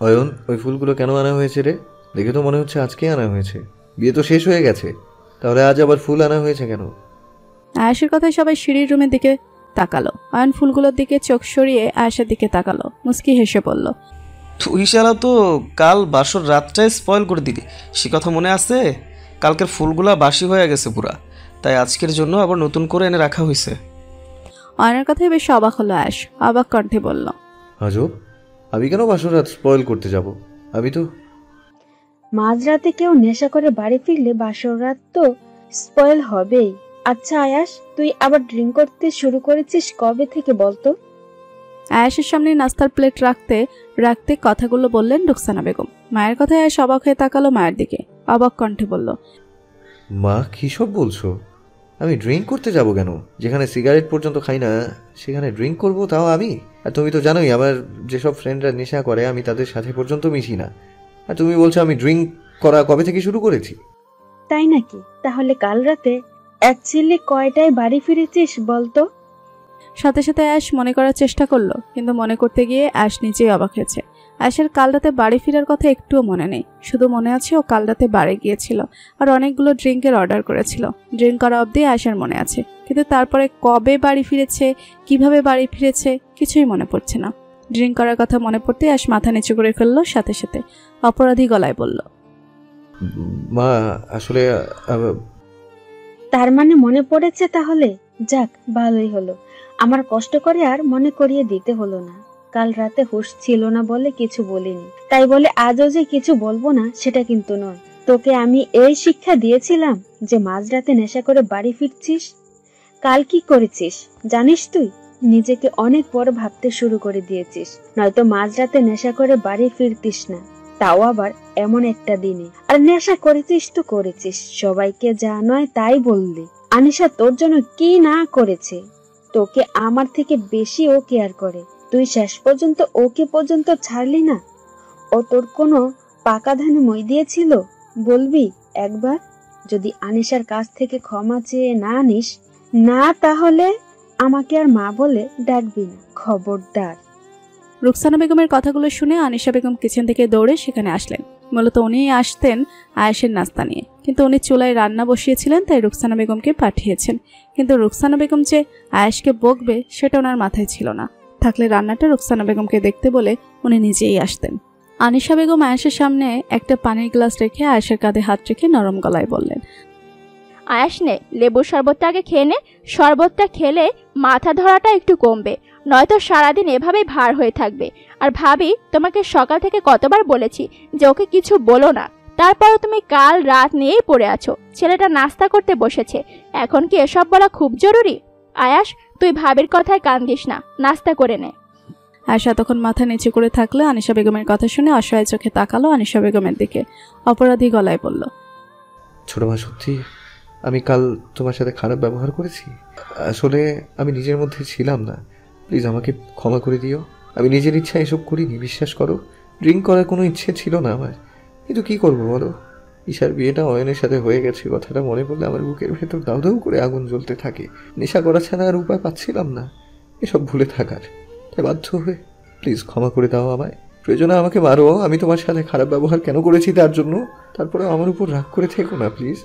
অয়ন, ওই ফুলগুলো কেন আনা হয়েছে রে? দেখে তো মনে হচ্ছে আজকেই আনা হয়েছে, বিয়ে তো শেষ হয়ে গেছে, তাহলে আজ আবার ফুল আনা হয়েছে কেন? আয়াসের কথায় সবাই সিঁড়ির রুমের দিকে তাকালো। অয়ন ফুলগুলোর দিকে চোখ সরিয়ে আয়াসের দিকে তাকালো, মুস্কি হেসে বলল, তুই শালা তো কাল বাসর রাতটাই স্পয়েল করে দিলি, সে কথা মনে আছে? কালকের ফুলগুলা বাসি হয়ে গেছে পুরা, তাই আজকের জন্য আবার নতুন করে এনে রাখা হয়েছে। অয়নের কথায় বেশ অবাক হলো আয়াস। অবাক কণ্ঠে বলল, আজব, আমি কেন বাসর রাত স্পয়েল করতে যাব? আমি তো মাঝরাতে কেউ নেশা করে বাড়ি ফিরলে বাসর রাত তো স্পয়েল হবেই। আচ্ছা আয়াস, তুই আবার ড্রিঙ্ক করতে শুরু করেছিস কবে থেকে বলতো? আয়াসের সামনে নাস্তার প্লেট রাখতে রাখতে কথাগুলো বললেন রুকসানা বেগম। মায়ের কথায় আয়াস অবাক হয়ে তাকালো মায়ের দিকে, অবাক কণ্ঠে বলল, মা কী সব বলছো? আমি ড্রিঙ্ক করতে যাব কেন? যেখানে সিগারেট পর্যন্ত খাই না সেখানে ড্রিঙ্ক করব, তাও আমি? আর তুমি তো জানোই আমার যেসব ফ্রেন্ডরা নেশা করে আমি তাদের সাথে পর্যন্ত মিশি না, আর তুমি বলছো আমি ড্রিঙ্ক করা কবে থেকে শুরু করেছি? তাই নাকি? তাহলে কাল রাতে অ্যাকচুয়ালি কয়টায় বাড়ি ফিরেছিস বলতো? সাথে সাথে আয়াস মনে করার চেষ্টা করলো, কিন্তু মনে করতে গিয়ে আয়াস নিজেই অবাক হয়েছে। আয়াসের কাল রাতে বাড়ি ফেরার কথা একটুও মনে নেই, শুধু মনে আছে ও কাল রাতে বারে গিয়েছিল আর অনেকগুলো ড্রিঙ্কের অর্ডার করেছিল। ড্রিঙ্ক করা অবধি আয়াসের মনে আছে, কিন্তু তারপরে কবে বাড়ি ফিরেছে, কিভাবে বাড়ি ফিরেছে কিছুই মনে পড়ছে না। ড্রিঙ্ক করার কথা মনে পড়তে আয়াস মাথা নিচু করে ফেললো, সাথে সাথে অপরাধী গলায় বলল, মা আসলে তার মানে মনে পড়েছে তাহলে? যাক, ভালোই হলো। আমার কষ্ট করে আর মনে করিয়ে দিতে হলো না। কাল রাতে হুঁশ ছিল না বলে কিছু বলিনি, তাই বলে আজও যে কিছু বলবো না সেটা কিন্তু নয়। তোকে আমি এই শিক্ষা দিয়েছিলাম যে মাঝরাতে নেশা করে বাড়ি ফিরছিস। কাল কি করেছিস জানিস তুই? নিজেকে অনেক বড় ভাবতে শুরু করে দিয়েছিস, নয়তো মাঝরাতে নেশা করে বাড়ি ফিরতিস না, তাও আবার এমন একটা দিনে। আর নেশা করেছিস তো করেছিস, সবাইকে যা নয় তাই বললি। আনিশা তোর জন্য কি না করেছে? তোকে আমার থেকে বেশি ও কেয়ার করে, তুই শেষ পর্যন্ত ওকে পর্যন্ত ছাড়লি না। ও তোর কোনো পাকা ধানে মই দিয়েছিল? বলবি একবার? যদি আনিশার কাছ থেকে ক্ষমা চেয়ে না নিস না, তাহলে আমাকে আর মা বলে ডাকবি না, খবরদার। রুকসানা বেগমের কথাগুলো শুনে আনিশা বেগম কিচেন থেকে দৌড়ে সেখানে আসলেন। মূলত উনিই আসতেন আয়েশের নাস্তা নিয়ে, কিন্তু উনি চুলায় রান্না বসিয়েছিলেন, তাই রুকসানা বেগমকে পাঠিয়েছেন। কিন্তু রুকসানা বেগম যে আয়েশকে বকবে সেটা ওনার মাথায় ছিল না। থাকলে রান্নাটা রুকসানা বেগমকে দেখতে বলে উনি নিজেই আসতেন। আনিশা বেগম আয়েশের সামনে একটা পানির গ্লাস রেখে আয়েশের কাঁধে হাত রেখে নরম গলায় বললেন, আয়াস নে, লেবুর শরবতটা আগে খেয়ে নে। শরবতটা খেলে মাথা ধরাটা একটু কমবে, নয়তো সারাদিন এভাবেই ভার হয়ে থাকবে। আর ভাবি, তোমাকে সকাল থেকে কতবার বলেছি যে ওকে কিছু বলো না, তারপরও তুমি কাল রাত নিয়েই পড়ে আছো। ছেলেটা নাস্তা করতে বসেছে, এখন কি এসব বলা খুব জরুরি? আয়াস, তুই ভাবির কথায় কান দিস না, নাস্তা করে নে। আয়েশা তখন মাথা নিচু করে থাকলে আনিশা বেগমের কথা শুনে অসহায় চোখে তাকালো আনিশা বেগমের দিকে, অপরাধী গলায় বলল, ছোট মা, সত্যি আমি কাল তোমার সাথে খারাপ ব্যবহার করেছি। আসলে আমি নিজের মধ্যে ছিলাম না, প্লিজ আমাকে ক্ষমা করে দিও। আমি নিজের ইচ্ছা এসব করিনি, বিশ্বাস করো। ড্রিঙ্ক করার কোনো ইচ্ছে ছিল না আমার, কিন্তু কি করবো বলো? ঈশার বিয়েটা অয়নের সাথে হয়ে গেছে, কথাটা মনে পড়লে আমার বুকের ভেতর দাউ দাউ করে আগুন জ্বলতে থাকে। নেশা করা ছাড়া আর উপায় পাচ্ছিলাম না এসব ভুলে থাকার, তাই বাধ্য হয়ে প্লিজ ক্ষমা করে দাও আমায়। প্রয়োজনে আমাকে মারো, আমি তোমার সাথে খারাপ ব্যবহার কেন করেছি তার জন্য, তারপরে আমার উপর রাগ করে থেকো না প্লিজ।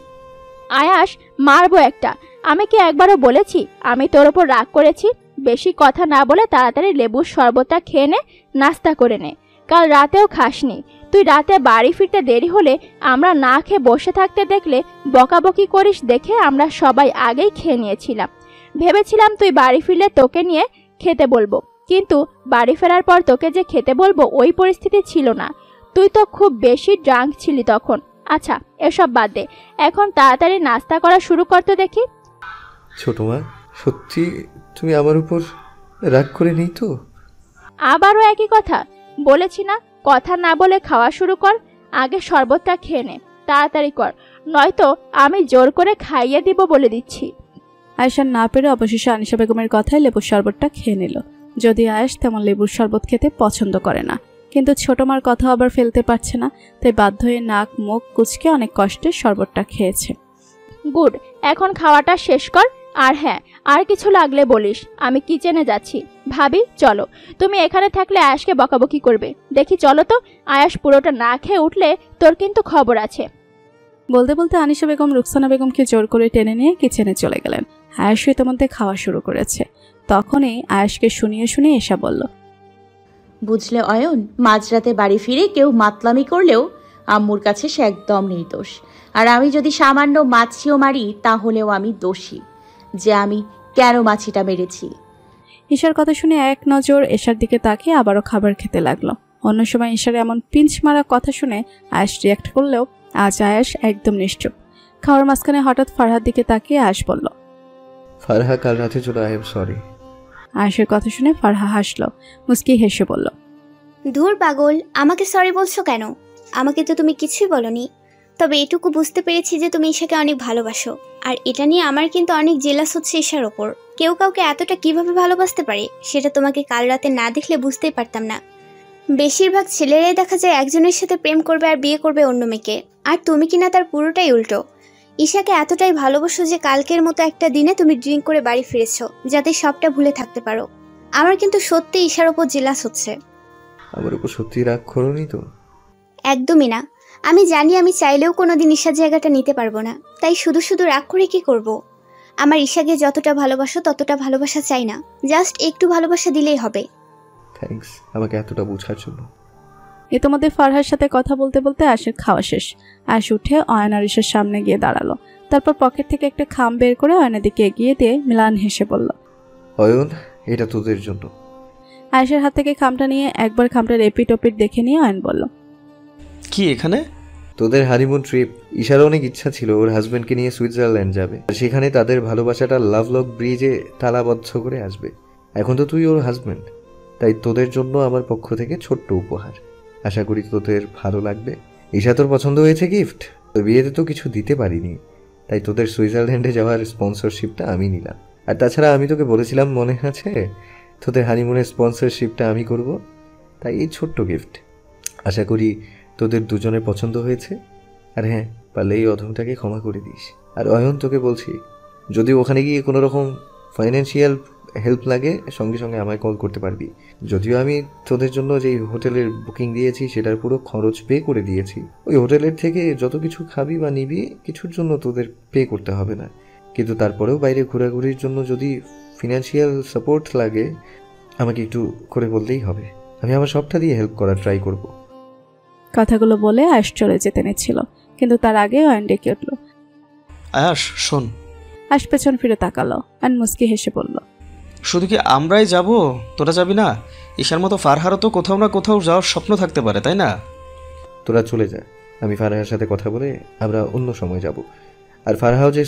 আয়াস, মারবো একটা। আমি কি একবারও বলেছি আমি তোর ওপর রাগ করেছি? বেশি কথা না বলে তাড়াতাড়ি লেবুর শরবতটা খেয়ে নে, নাস্তা করে নে। কাল রাতেও খাসনি, তুই রাতে বাড়ি ফিরতে দেরি হলে আমরা না খেয়ে বসে থাকতে দেখলে বকাবকি করিস দেখে আমরা সবাই আগেই খেয়ে নিয়েছিলাম। ভেবেছিলাম তুই বাড়ি ফিরলে তোকে নিয়ে খেতে বলবো, কিন্তু বাড়ি ফেরার পর তোকে যে খেতে বলবো ওই পরিস্থিতি ছিল না। তুই তো খুব বেশি ড্রাঙ্ক ছিলি তখন। আচ্ছা এসব বাদ দে, এখন তাড়াতাড়ি নাস্তা করা শুরু করতে দেখি। ছোট মা, সত্যি তুমি আমার উপর রাগ করে নেই তো? আবারও একই কথা বলেছি না? কথা না বলে খাওয়া শুরু কর। আগে শরবতটা খেয়ে নে, তাড়াতাড়ি কর, নয়তো আমি জোর করে খাইয়ে দিব বলে দিচ্ছি। আয়েশা না পেরে অবশেষে আনিশা বেগমের কথায় লেবুর শরবতটা খেয়ে নিল। যদি আয়েশ তেমন লেবুর শরবত খেতে পছন্দ করে না, কিন্তু ছোট মার কথা আবার ফেলতে পারছে না, তাই বাধ্য হয়ে নাক মুখ কুচকে অনেক কষ্টে শরবতটা খেয়েছে। গুড, এখন খাওয়াটা শেষ কর। আর হ্যাঁ, আর কিছু লাগলে বলিস, আমি কিচেনে যাচ্ছি। ভাবি চলো, তুমি এখানে থাকলে আয়াসকে বকাবকি করবে। দেখি চলো তো, আয়াস পুরোটা না খেয়ে উঠলে তোর কিন্তু খবর আছে। বলতে বলতে আনিশা বেগম রুকসানা বেগমকে জোর করে টেনে নিয়ে কিচেনে চলে গেলেন। আয়াসও ইতিমধ্যে খাওয়া শুরু করেছে। তখনই আয়াসকে শুনিয়ে শুনিয়ে এসা বলল, বুঝলে অয়ন, মাঝরাতে বাড়ি ফিরে কেউ মাতলামি করলেও আম্মুর কাছে সে একদম নির্দোষ। আর আমি যদি সামান্য মাছিও মারি তাহলেও আমি দোষী, যে আমি কেন মাছিটা মেরেছি। ঈশার কথা শুনে এক নজর এশার দিকে তাকিয়ে আবারও খাবার খেতে লাগলো। অন্য সময় ঈশার এমন পিঞ্চ মারা কথা শুনে আয়াস রিয়াক্ট করলেও আজ আয়াস একদম নিশ্চুপ। খাওয়ার মাঝখানে হঠাৎ ফারহার দিকে তাকিয়ে আয়াস বলল, ফারহা কাল রাতে চলে, আই এম সরি। আয়াসের কথা শুনে ফারহা হাসলো, মুস্কি হেসে বলল, ধুর পাগল, আমাকে সরি বলছো কেন? আমাকে তো তুমি কিছুই বলনি। তবে এটুকু বুঝতে পেরেছি যে তুমি ঈশাকে অনেক ভালোবাসো, আর এটা নিয়ে আমার কিন্তু অনেক জেলাস হচ্ছে ঈশার ওপর। কেউ কাউকে এতটা কিভাবে ভালোবাসতে পারে সেটা তোমাকে কাল রাতে না দেখলে বুঝতেই পারতাম না। বেশিরভাগ ছেলেরাই দেখা যায় একজনের সাথে প্রেম করবে আর বিয়ে করবে অন্য মেয়েকে, আর তুমি কিনা তার পুরোটাই উল্টো। ঈশাকে এতটাই ভালোবাসো যে কালকের মতো একটা দিনে তুমি ড্রিঙ্ক করে বাড়ি ফিরেছো যাতে সবটা ভুলে থাকতে পারো। আমার কিন্তু সত্যি ঈশার ওপর জেলাস হচ্ছে। আমার উপর সত্যি রাগ করোনি তো? একদমই না। আমি জানি আমি চাইলেও কোনোদিন ঈশার জায়গাটা নিতে পারবো না, তাই শুধু শুধু রাগ করে কি করব? আমার ঈশাকে যতটা ভালোবাসো ততটা ভালোবাসা চাই না, জাস্ট একটু ভালোবাসা দিলেই হবে। থ্যাঙ্কস আমাকে এতটা বোঝার জন্য। ইতিমধ্যে ফারহার সাথে কথা বলতে বলতে আয়েশের খাওয়া শেষ। আয়েশ উঠে অয়ন আর ঈশার সামনে গিয়ে দাঁড়ালো। তারপর পকেট থেকে একটা খাম বের করে অয়নের দিকে এগিয়ে দিয়ে মিলান হেসে বলল, অয়ন, এটা তোদের জন্য। আয়েশের হাত থেকে খামটা নিয়ে একবার খামটার এপিট ওপিট দেখে নিয়ে অয়ন বলল, কি এখানে? তোদের হানিমুন ট্রিপ। ঈশার অনেক ইচ্ছা ছিল ওর হাজব্যান্ডকে নিয়ে সুইজারল্যান্ড যাবে, সেখানে তাদের ভালোবাসাটা লাভ লক ব্রিজে তালাবদ্ধ করে আসবে। এখন তো তুই ওর হাজব্যান্ড, তাই তোদের জন্য আমার পক্ষ থেকে ছোট্ট উপহার। আশা করি তোদের ভালো লাগবে। ঈশা তোর পছন্দ হয়েছে গিফট? তো বিয়েতে তো কিছু দিতে পারিনি, তাই তোদের সুইজারল্যান্ডে যাওয়ার স্পন্সরশিপটা আমি নিলাম। আর তাছাড়া আমি তোকে বলেছিলাম মনে আছে, তোদের হানিমুনের স্পন্সরশিপটা আমি করব, তাই এই ছোট্ট গিফট। আশা করি তোদের দুজনের পছন্দ হয়েছে। আর হ্যাঁ, পারলে এই অধমটাকে ক্ষমা করে দিস। আর অয়ন, তোকে বলছি, যদি ওখানে গিয়ে কোনো রকম ফাইন্যান্সিয়াল হেল্প লাগে সঙ্গে সঙ্গে আমায় কল করতে পারবি। যদিও আমি তোদের জন্য যেই হোটেলের বুকিং দিয়েছি সেটার পুরো খরচ পে করে দিয়েছি। ওই হোটেলের থেকে যত কিছু খাবি বা নিবি কিছুর জন্য তোদের পে করতে হবে না, কিন্তু তারপরেও বাইরে ঘোরাঘুরির জন্য যদি ফিনান্সিয়াল সাপোর্ট লাগে আমাকে একটু করে বললেই হবে। আমি আমার সবটা দিয়ে হেল্প করার ট্রাই করব। কথাগুলো বলে আয়েশ চলে যেতে নিচ্ছিল, কিন্তু তার আগে অয়ন ডেকে উঠল। আয়াস শোন। আয়েশ পেছন ফিরে তাকালো আর মুস্কি হেসে বলল, শুধু কি আমরাই যাব, তোরা যাবি না? ঈশার মতো ফারহারও তো কোথাও না কোথাও যাওয়ার স্বপ্ন থাকতে পারে, তাই না? তোরা চলে যা, আমি ফারহার সাথে কথা বলে আমরা অন্য সময় যাব। আর ফারহাও যে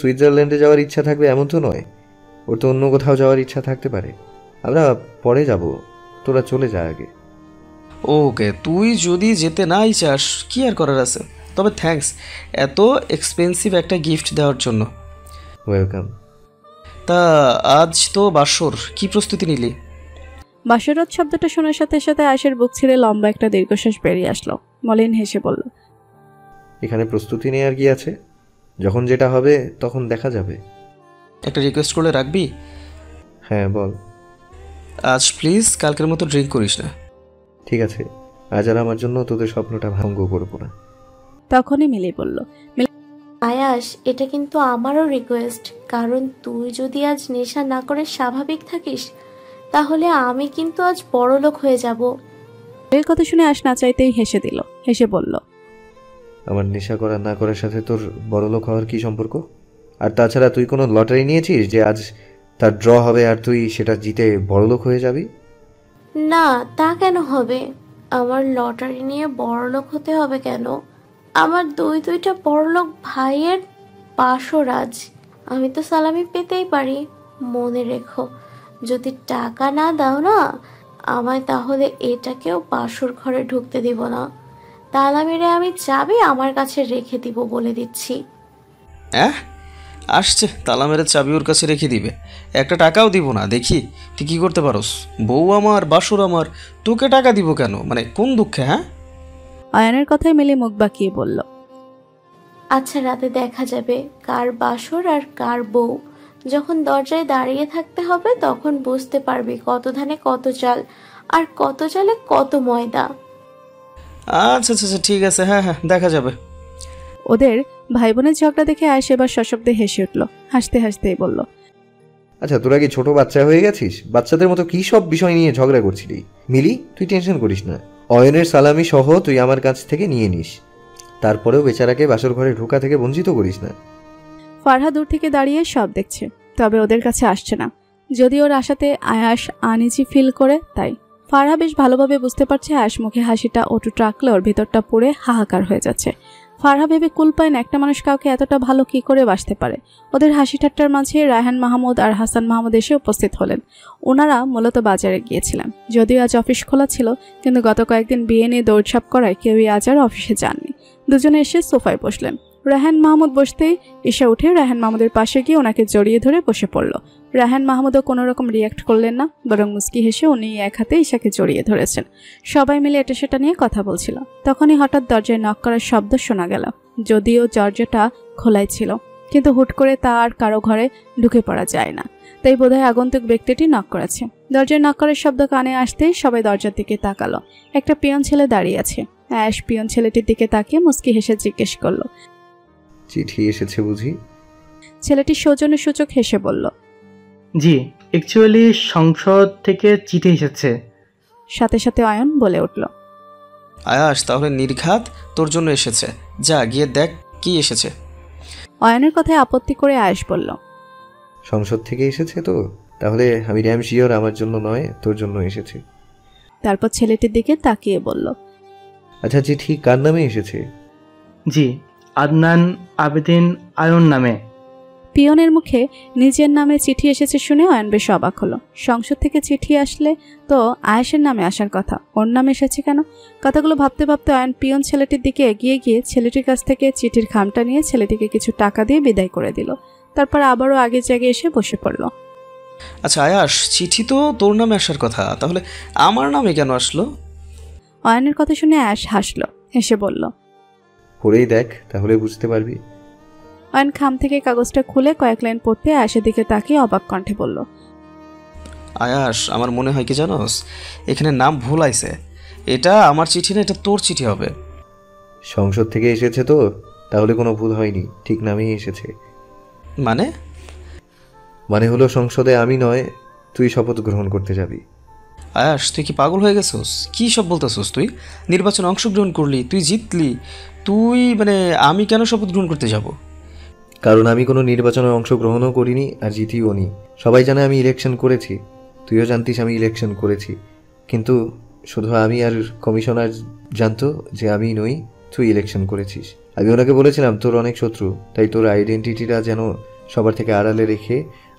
সুইজারল্যান্ডে যাওয়ার ইচ্ছা থাকবে এমন তো নয়, ওর তো অন্য কোথাও যাওয়ার ইচ্ছা থাকতে পারে। আমরা পরে যাব, তোরা চলে যা আগে। ওকে, তুই যদি যেতে নাই চাস কি আর করার আছে। তবে থ্যাঙ্কস এত এক্সপেন্সিভ একটা গিফট দেওয়ার জন্য। ওয়েলকাম। তা আজ তো বাসর, কি প্রস্তুতি নিলি? বাসরাত শব্দটা শোনার সাথে সাথে আয়েশের বুক ছিঁড়ে লম্বা একটা দীর্ঘশ্বাস বেরিয়ে আসলো। মলিন হেসে বলল, এখানে প্রস্তুতি নেওয়ার কি আছে? যখন যেটা হবে তখন দেখা যাবে। একটা রিকোয়েস্ট করলে রাখবি? হ্যাঁ বল। আজ প্লিজ কালকের মতো ড্রিঙ্ক করিস না। ঠিক আছে, আজ আর আমার জন্য তোদের স্বপ্নটা ভঙ্গ করবো না। তখনই মিলি বলল, আয়াস, এটা কিন্তু আমারও রিকোয়েস্ট, কারণ তুই যদি আজ নেশা না করে স্বাভাবিক থাকিস তাহলে আমি কিন্তু আজ বড়লোক হয়ে যাব। এর কথা শুনে আশ না চাইতেই হেসে দিল, হেসে বলল, আমার নেশা করা না করার সাথে তোর বড়লোক হওয়ার কি সম্পর্ক? আর তাছাড়া তুই কোনো লটারি নিয়েছিস যে আজ তার ড্র হবে আর তুই সেটা জিতে বড়লোক হয়ে যাবি? না, তা কেন হবে? আমার লটারি নিয়ে বড়লোক হতে হবে কেন? আমার দুইটা বড়লোক ভাইয়ের পাশরাজ, আমি তো সালামি পেতেই পারি। মনে রেখো, যদি টাকা না দাও না আমায়, তাহলে এটাকেও বাসর ঘরে ঢুকতে দিব না। তালা মেরে আমি চাবি আমার কাছে রেখে দিব, বলে দিচ্ছি। আসছে তালা মেরে চাবি ওর কাছে রেখে দিবে, একটা টাকাও দিব না। দেখি তুই কী করতে পারোস। বউ আমার, বাসুর আমার, তোকে টাকা দিব কেন? মানে কোন দুঃখে? হ্যাঁ, অয়নের কথায় মিলে মুখ বাঁকিয়ে বলল, আচ্ছা, রাতে দেখা যাবে কার বাসর আর কার বউ। যখন দরজায় দাঁড়িয়ে থাকতে হবে তখন বুঝতে পারবি কত ধানে কত চাল, আর কত চালে কত ময়দা। আচ্ছা আচ্ছা আচ্ছা, ঠিক আছে, হ্যাঁ হ্যাঁ, দেখা যাবে। ওদের ভাই বোনের ঝগড়া দেখে আয়েশ এবার সশব্দে হেসে উঠল, হাসতে হাসতেই বলল, আচ্ছা, তোরা কি ছোট বাচ্চা হয়ে গেছিস? বাচ্চাদের মতো কি সব বিষয় নিয়ে ঝগড়া করছিলি? মিলি, তুই টেনশন করিস না। অয়নের সালামি সহ তুই আমার কাছ থেকে নিয়ে নিস, তারপরেও বেচারাকে বাসর ঘরে ঢোকা থেকে বঞ্চিত করিস না। ফারহা দূর থেকে দাঁড়িয়ে সব দেখছে, তবে ওদের কাছে আসছে না। যদি ওর আশাতে আয়াস আনইজি ফিল করে তাই। ফারহা বেশ ভালোভাবে বুঝতে পারছে আয়াস মুখে হাসিটা অটুট রাখলে ওর ভেতরটা পুড়ে হাহাকার হয়ে যাচ্ছে। ফারহা ভেবে কুল পায় না একটা মানুষ কাউকে এতটা ভালো কি করে বাসতে পারে। ওদের হাসি ঠাট্টার মাঝে রায়হান মাহমুদ আর হাসান মাহমুদ এসে উপস্থিত হলেন। ওনারা মূলত বাজারে গিয়েছিলেন, যদিও আজ অফিস খোলা ছিল, কিন্তু গত কয়েকদিন বিয়ে নিয়ে দৌড়ঝাঁপ করায় কেউই আজ আর অফিসে যাননি। দুজনে এসে সোফায় বসলেন। রায়হান মাহমুদ বসতেই ঈশা উঠে রায়হান মাহমুদের পাশে গিয়ে ওনাকে জড়িয়ে ধরে বসে পড়ল। রায়হান মাহমুদও কোনো রকম রিয়াক্ট করলেন না, বরং মুস্কি হেসে উনি এক হাতে ঈশাকে জড়িয়ে ধরেছেন। সবাই মিলে এটা সেটা নিয়ে কথা বলছিল। তখনই হঠাৎ দরজায় নক করার শব্দ শোনা গেল। যদিও দরজাটা খোলাই ছিল, কিন্তু হুট করে তা আর কারো ঘরে ঢুকে পড়া যায় না, তাই বোধহয় আগন্তুক ব্যক্তিটি নক করেছে। দরজায় নক করার শব্দ কানে আসতেই সবাই দরজার দিকে তাকালো। একটা পিয়ন ছেলে দাঁড়িয়ে আছে। আয়েশ পিয়ন ছেলেটির দিকে তাকিয়ে মুস্কি হেসে জিজ্ঞেস করলো, চিঠি এসেছে বুঝি? ছেলেটি সৌজন্যসূচক হেসে বলল, জি, অ্যাকচুয়ালি সংসদ থেকে চিঠি এসেছে। সাথে সাথে অয়ন বলে উঠল, আয়াস, তাহলে নির্ঘাত তোর জন্য এসেছে, যা গিয়ে দেখ কি এসেছে। অয়নের কথায় আপত্তি করে আয়েশ বলল, সংসদ থেকে এসেছে তো? তাহলে আমি ড্যাম শিওর আমার জন্য নয়, তোর জন্য এসেছে। তারপর ছেলেটির দিকে তাকিয়ে বলল, আচ্ছা, চিঠি কার নামে এসেছে? জি, আদনান আবেদিন আয়ন নামে। পিয়নের মুখে নিজের নামে চিঠি এসেছে শুনে অয়ন বেশ অবাক হলো। সংসদ থেকে চিঠি আসলে তো আয়েশের নামে আসার কথা, ওর নামে এসেছে কেন? কথাগুলো ভাবতে ভাবতে অয়ন পিয়ন ছেলেটির দিকে এগিয়ে গিয়ে ছেলেটির কাছ থেকে চিঠির খামটা নিয়ে ছেলেটিকে কিছু টাকা দিয়ে বিদায় করে দিল। তারপর আবারও আগের জায়গায় এসে বসে পড়ল। আচ্ছা আয়াস, চিঠি তো তোর নামে আসার কথা, তাহলে আমার নামে কেন আসলো? অয়নের কথা শুনে আয়েশ হাসলো, হেসে বলল, পড়েই দেখ, তাহলে বুঝতে পারবি। অয়ন খাম থেকে কাগজটা খুলে কয়েক লাইন পড়তে আয়েশের দিকে তাকিয়ে অবাক কণ্ঠে বলল, আয়াস, আমার মনে হয় কি জানোস, এখানে নাম ভুল আইছে। এটা আমার চিঠি না, এটা তোর চিঠি হবে। সংসদ থেকে এসেছে তো, তাহলে কোনো ভুল হয়নি, ঠিক নামেই এসেছে। মানে হলো সংসদে আমি নয়, তুই শপথ গ্রহণ করতে যাবি। আয়াস, তুই কি পাগল হয়ে গেছিস? কি সব বলতেছিস তুই? নির্বাচনে অংশগ্রহণ করলি, তুই জিতলি, তুই মানে আমি কেন শপথ গ্রহণ করতে যাব? কারণ আমি কোনো নির্বাচনে অংশগ্রহণও করিনি আর জিতিও নি। সবাই জানে আমি ইলেকশন করেছি, তুইও জানতিস আমি ইলেকশন করেছি, কিন্তু শুধু আমি আর কমিশনার জানতো যে আমি নই, তুই ইলেকশন করেছিস। আমি ওনাকে বলেছিলাম তোর অনেক শত্রু, তাই তোর আইডেন্টিটিটা যেন সবার থেকে আড়ালে রেখে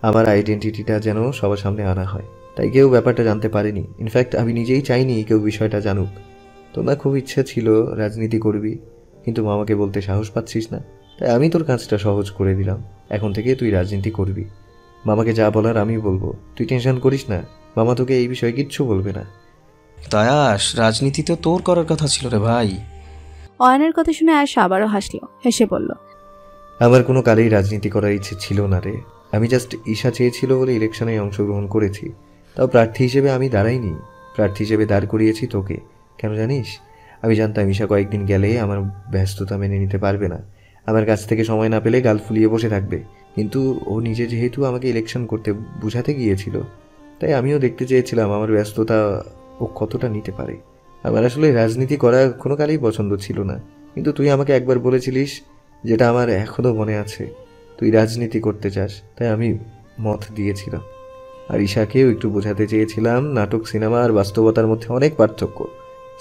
আমার আইডেন্টিটিটা যেন সবার সামনে আনা হয়। তাই কেউ ব্যাপারটা জানতে পারেনি। ইনফ্যাক্ট আমি নিজেই চাইনি কেউ বিষয়টা জানুক। তোর খুব ইচ্ছে ছিল রাজনীতি করবি, কিন্তু মামাকে বলতে সাহস পাচ্ছিস না, তাই আমি তোর কাজটা সহজ করে দিলাম। এখন থেকে তুই রাজনীতি করবি, মামাকে যা বলার আমি বলবো, তুই টেনশন করিস না, মামা তোকে এই বিষয়ে কিচ্ছু বলবে না। আয়াস, রাজনীতি তো তোর করার কথা ছিল রে ভাই। অয়নের কথা শুনে আয়েশ আবারও হাসলো, হেসে বলল, আমার কোনো কালেই রাজনীতি করার ইচ্ছে ছিল না রে। আমি জাস্ট ঈশা চেয়েছিল বলে ইলেকশনে অংশগ্রহণ করেছি, তাও প্রার্থী হিসেবে আমি দাঁড়াইনি, প্রার্থী হিসেবে দাঁড় করিয়েছি তোকে। কেন জানিস? আমি জানতাম ঈশা কয়েকদিন গেলে আমার ব্যস্ততা মেনে নিতে পারবে না, আমার কাছ থেকে সময় না পেলে গাল ফুলিয়ে বসে থাকবে, কিন্তু ও নিজে যেহেতু আমাকে ইলেকশন করতে বুঝাতে গিয়েছিল, তাই আমিও দেখতে চেয়েছিলাম আমার ব্যস্ততা ও কতটা নিতে পারে। আমার আসলে রাজনীতি করা কোনো কালেই পছন্দ ছিল না, কিন্তু তুই আমাকে একবার বলেছিলিস, যেটা আমার এখনও মনে আছে, তুই রাজনীতি করতে চাস, তাই আমি মত দিয়েছিলাম। আর ঈশাকেও একটু বোঝাতে চেয়েছিলাম নাটক, সিনেমা আর বাস্তবতার মধ্যে অনেক পার্থক্য।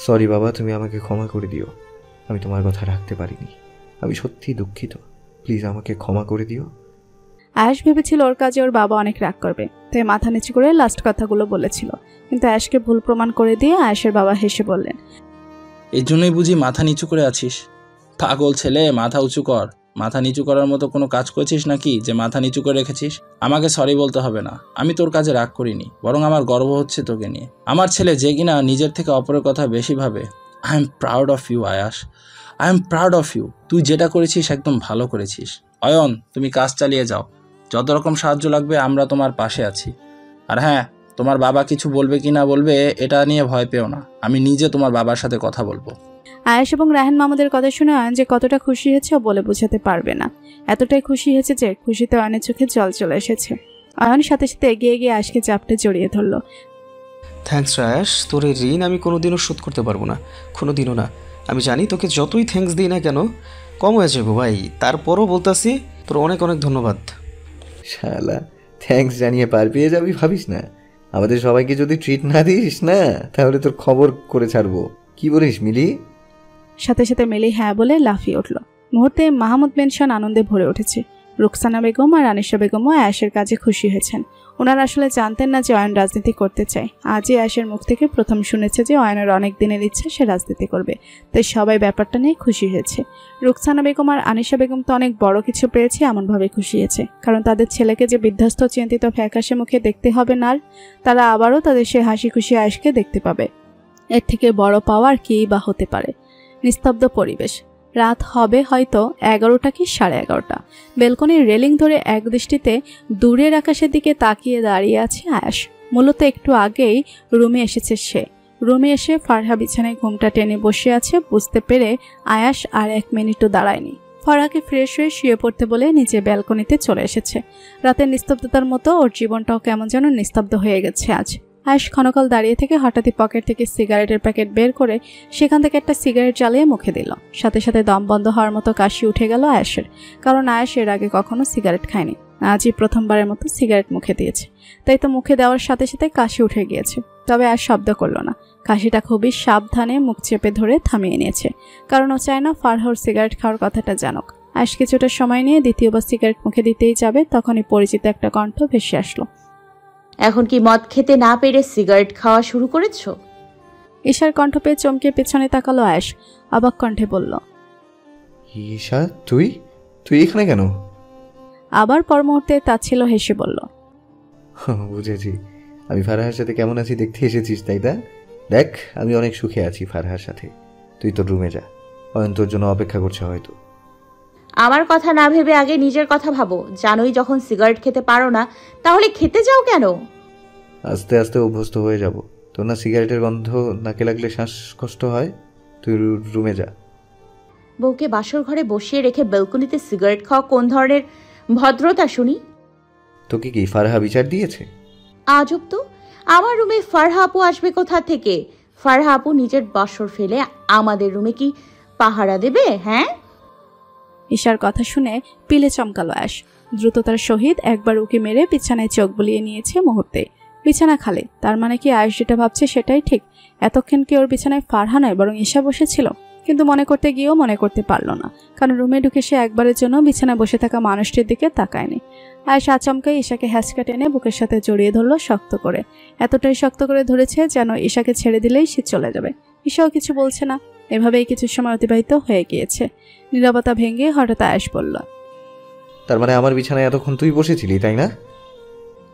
সরি বাবা, তুমি আমাকে ক্ষমা করে দিও, আমি তোমার কথা রাখতে পারিনি, আমি সত্যি দুঃখিত, প্লিজ আমাকে ক্ষমা করে দিও। আয়াস ভেবেছিল ওর কাজে ওর বাবা অনেক রাগ করবে, তাই মাথা নিচু করে লাস্ট কথাগুলো বলেছিল, কিন্তু আয়াসকে ভুল প্রমাণ করে দিয়ে আয়াসের বাবা হেসে বললেন, এই জন্যই বুঝি মাথা নিচু করে আছিস? পাগল ছেলে, মাথা উঁচু কর। মাথা নিচু করার মতো কোনো কাজ করেছিস নাকি যে মাথা নিচু করে রেখেছিস? আমাকে সরি বলতে হবে না, আমি তোর কাজে রাগ করিনি, বরং আমার গর্ব হচ্ছে তোকে নিয়ে। আমার ছেলে যে কিনা নিজের থেকে অপরের কথা বেশি ভাবে। I am proud of you Ayas, I am proud of you. তুই যেটা করেছিস একদম ভালো করেছিস। অয়ন, তুমি কাজ চালিয়ে যাও, যত রকম সাহায্য লাগবে আমরা তোমার পাশে আছি। আর হ্যাঁ, তোমার বাবা কিছু বলবে কি না বলবে এটা নিয়ে ভয় পেও না, আমি নিজে তোমার বাবার সাথে কথা বলবো। আয়াস এবং রায়হান মামুদের কথা শুনে অয়ন যে কতটা খুশি হয়েছে ও বলে বোঝাতে পারবে না। এতটাই খুশি হয়েছে যে খুশিতে অয়নের চোখে জল চলে এসেছে। অয়ন সাথে সাথে এগিয়ে গিয়ে আয়াসকে চাপটে জড়িয়ে ধরল। থ্যাঙ্কস রায়াস, তোর এই ঋণ আমি কোনোদিনও শোধ করতে পারবো না, কোনোদিনও না। আমি জানি তোকে যতই থ্যাঙ্কস দিই না কেন কম হয়েছে গো ভাই, তারপরও বলতাছি তোর অনেক অনেক ধন্যবাদ। শালা, থ্যাঙ্কস জানিয়ে পার পেয়ে যাবি ভাবিস না? আমাদের সবাইকে যদি ট্রিট না দিস না, তাহলে তোর খবর করে ছাড়বো। কি বলিস মিলি? সাথে সাথে মিলি হ্যাঁ বলে লাফিয়ে উঠল। মুহূর্তে মাহমুদ মেনশন আনন্দে ভরে উঠেছে। রুকসানা বেগম আর আনিশা বেগমও আয়াসের কাজে খুশি হয়েছেন। ওনারা আসলে জানতেন না যে অয়ন রাজনীতি করতে চায়। আজই আয়াসের মুখ থেকে প্রথম শুনেছে যে অয়নের অনেক দিনের ইচ্ছা সে রাজনীতি করবে, তাই সবাই ব্যাপারটা নিয়ে খুশি হয়েছে। রুকসানা বেগম আর আনিশা বেগম তো অনেক বড় কিছু পেয়েছে এমনভাবে খুশি হয়েছে, কারণ তাদের ছেলেকে যে বিধ্বস্ত চিন্তিত ফ্যাকাশে মুখে দেখতে হবে না, আর তারা আবারও তাদের সে হাসি খুশি আয়াসকে দেখতে পাবে। এর থেকে বড় পাওয়ার কী বা হতে পারে। নিস্তব্ধ পরিবেশ। রাত হবে হয়তো 11টা কি 11:30। বেলকনির রেলিং ধরে একদৃষ্টিতে দূরের আকাশের দিকে তাকিয়ে দাঁড়িয়ে আছে আয়াস। মূলত একটু আগেই রুমে এসেছে সে। রুমে এসে ফারহা বিছানায় ঘুমটা টেনে বসে আছে বুঝতে পেরে আয়াস আর 1 মিনিটও দাঁড়ায়নি। ফারহাকে ফ্রেশ হয়ে শুয়ে পড়তে বলে নিচে ব্যালকনিতে চলে এসেছে। রাতের নিস্তব্ধতার মতো ওর জীবনটাও কেমন যেন নিস্তব্ধ হয়ে গেছে আজ। আয়াস ক্ষণকাল দাঁড়িয়ে থেকে হঠাৎই পকেট থেকে সিগারেটের প্যাকেট বের করে সেখান থেকে একটা সিগারেট জ্বালিয়ে মুখে দিল। সাথে সাথে দম বন্ধ হওয়ার মতো কাশি উঠে গেল আয়াসের, কারণ আয়াস এর আগে কখনো সিগারেট খায়নি। আজই প্রথমবারের মতো সিগারেট মুখে দিয়েছে, তাই তো মুখে দেওয়ার সাথে সাথে কাশি উঠে গিয়েছে। তবে আর শব্দ করল না। কাশিটা খুবই সাবধানে মুখ চেপে ধরে থামিয়ে নিয়েছে, কারণ ও চায় না ফারহার সিগারেট খাওয়ার কথাটা জানুক। আয়াস কিছুটা সময় নিয়ে দ্বিতীয়বার সিগারেট মুখে দিতেই যাবে, তখনই পরিচিত একটা কণ্ঠ ভেসে আসলো। এখন কি মদ খেতে না পেরে সিগারেট খাওয়া শুরু করেছো? ঈশার কণ্ঠ পেয়ে চমকে পেছনে তাকালো আয়াস। অবাক কণ্ঠে বলল, ঈশা, তুই এখানে কেন? আবার পর মুহূর্তে তাচ্ছিল হেসে বলল, বুঝেছি, আমি ফারহার সাথে কেমন আছি দেখতে এসেছিস তাই না? দেখ, আমি অনেক সুখে আছি ফারহার সাথে। তুই তোর রুমে যা, অয়ন তোর জন্য অপেক্ষা করছে হয়তো। আমার কথা না ভেবে আগে নিজের কথা ভাবো। জানোই যখন সিগারেট খেতে পারো না, তাহলে খেতে যাও কেন? আস্তে আস্তে অভ্যস্ত হয়ে যাব। তোর না সিগারেটের গন্ধ নাকে লাগলে শ্বাসকষ্ট হয়? তুই রুমে যা। বউকে বাসর ঘরে বসিয়ে রেখে ব্যালকনিতে সিগারেট খাওয়া কোন ধরনের ভদ্রতা শুনি? তোকে কি ফারহা বিচার দিয়েছে? আজব তো, আমার রুমে ফারহা আপু আসবে কোথা থেকে? ফারহা আপু নিজের বাসর ফেলে আমাদের রুমে কি পাহারা দেবে? হ্যাঁ, ঈশার কথা শুনে পিলে চমকালো আয়াস। দ্রুততার সহিত একবার উকি মেরে বিছানায় চোখ বুলিয়ে নিয়েছে মুহূর্তে। বিছানা খালি, তার মানে কি আয়াস যেটা ভাবছে সেটাই ঠিক? এতক্ষণ কি ওর বিছানায় ফারহা নয় বরং ঈশা বসেছিল? কিন্তু মনে করতে গিয়েও মনে করতে পারল না, কারণ রুমে ঢুকে সে একবারের জন্য বিছানায় বসে থাকা মানুষটির দিকে তাকায়নি। আয়াস আচমকাই ঈশাকে হ্যাঁচকা টেনে বুকের সাথে জড়িয়ে ধরল শক্ত করে। এতটাই শক্ত করে ধরেছে যেন ঈশাকে ছেড়ে দিলেই সে চলে যাবে। ঈশাও কিছু বলছে না। এভাবেই কিছু সময় অতিবাহিত হয়ে গিয়েছে। নীরবতা ভেঙে হঠাৎ আয়াস বলল, তার মানে আমার বিছানায় এতক্ষণ তুই বসেছিলি তাই না?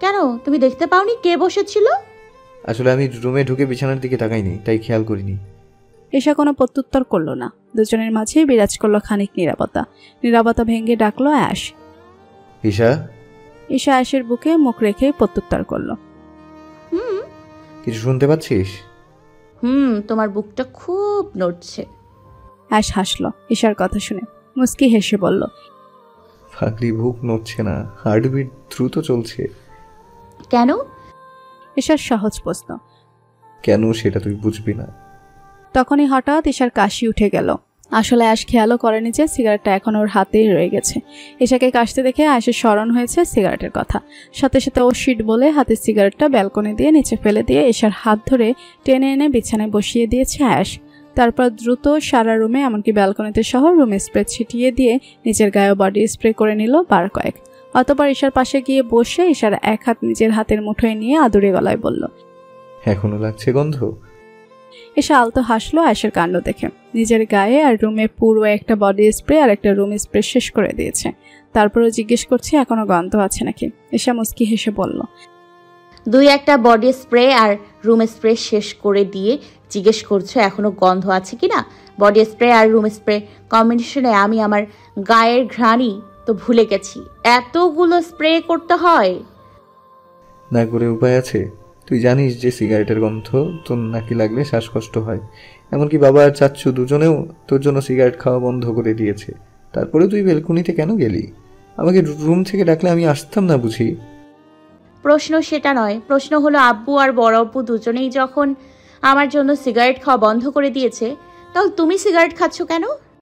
কেন, তুমি দেখতে পাওনি কে বসেছিল? আসলে আমি রুমে ঢুকে বিছানার দিকে তাকাইনি, তাই খেয়াল করিনি। ঈশা কোনো প্রত্যুত্তর করলো না। দুজনের মাঝে বিরাজ করলো খানিক নীরবতা। নীরবতা ভেঙে ডাকলো আয়াস। ঈশা। ঈশা আয়াসের বুকে মুখ রেখে প্রত্যুত্তর করলো, কিছু শুনতে পাচ্ছিস? তোমার বুকটা খুব নড়ছে। আয়াস হাসলো ঈশার কথা শুনে। মুস্কি হেসে বলল, ফাঁকরি বুক নড়ছে না, হার্টবিট দ্রুত চলছে। কেন? ঈশার সহজ প্রশ্ন। কেন সেটা তুই বুঝবি না। তখনই হঠাৎ ঈশার কাশি উঠে গেল। আসলে আয়াস খেয়ালও করেনি যে সিগারেটটা এখন ওর হাতেই রয়ে গেছে। ঈশাকে কাশতে দেখে আয়াসের স্মরণ হয়েছে সিগারেটের কথা। সাথে সাথে ও শিট বলে হাতের সিগারেটটা ব্যালকনি দিয়ে নিচে ফেলে দিয়ে ঈশার হাত ধরে টেনে এনে বিছানায় বসিয়ে দিয়েছে আয়াস। তারপর দ্রুত সারা রুমে এমনকি ব্যালকনিতে সহ রুমে স্প্রে ছিটিয়ে দিয়ে নিজের গায়ে বডি স্প্রে করে নিল বার কয়েক। অতঃপর ঈশার পাশে গিয়ে বসে ঈশার এক হাত নিজের হাতের মুঠোয় নিয়ে আদুরে গলায় বলল, এখনো লাগছে গন্ধ? ঈশা আলতো হাসলো আয়েশের কাণ্ড দেখে। নিজের গায়ে আর রুমে পুরো একটা বডি স্প্রে আর একটা রুম স্প্রে শেষ করে দিয়েছে। তারপরও জিজ্ঞেস করছে এখনো গন্ধ আছে নাকি। ঈশা মুস্কি হেসে বলল, 2-1টা বডি স্প্রে আর রুম স্প্রে শেষ করে দিয়ে জিজ্ঞেস করছো এখনো গন্ধ আছে কিনা? বডি স্প্রে আর রুম স্প্রে কম্বিনেশনে আমি আমার গায়ের ঘ্রাণই তো ভুলে গেছি। এতগুলো স্প্রে করতে হয়? না করে উপায় আছে? তুই জানিস যে সিগারেটের গন্ধ তোর নাকি লাগলে শ্বাসকষ্ট হয়। এমনকি বাবা আর চাচ্চু দুজনেও তোর জন্য সিগারেট খাওয়া বন্ধ করে দিয়েছে। তারপরে তুই বেলকুনিতে কেন গেলি? আমাকে রুম থেকে ডাকলে আমি আসতাম না বুঝি? প্রশ্ন সেটা নয়, প্রশ্ন হলো আব্বু আর বড় আব্বু দুজনেই যখন আমার জন্য সিগারেট খাওয়া বন্ধ করে দিয়েছে, তাহলে তুমি সিগারেট খাচ্ছ কেন?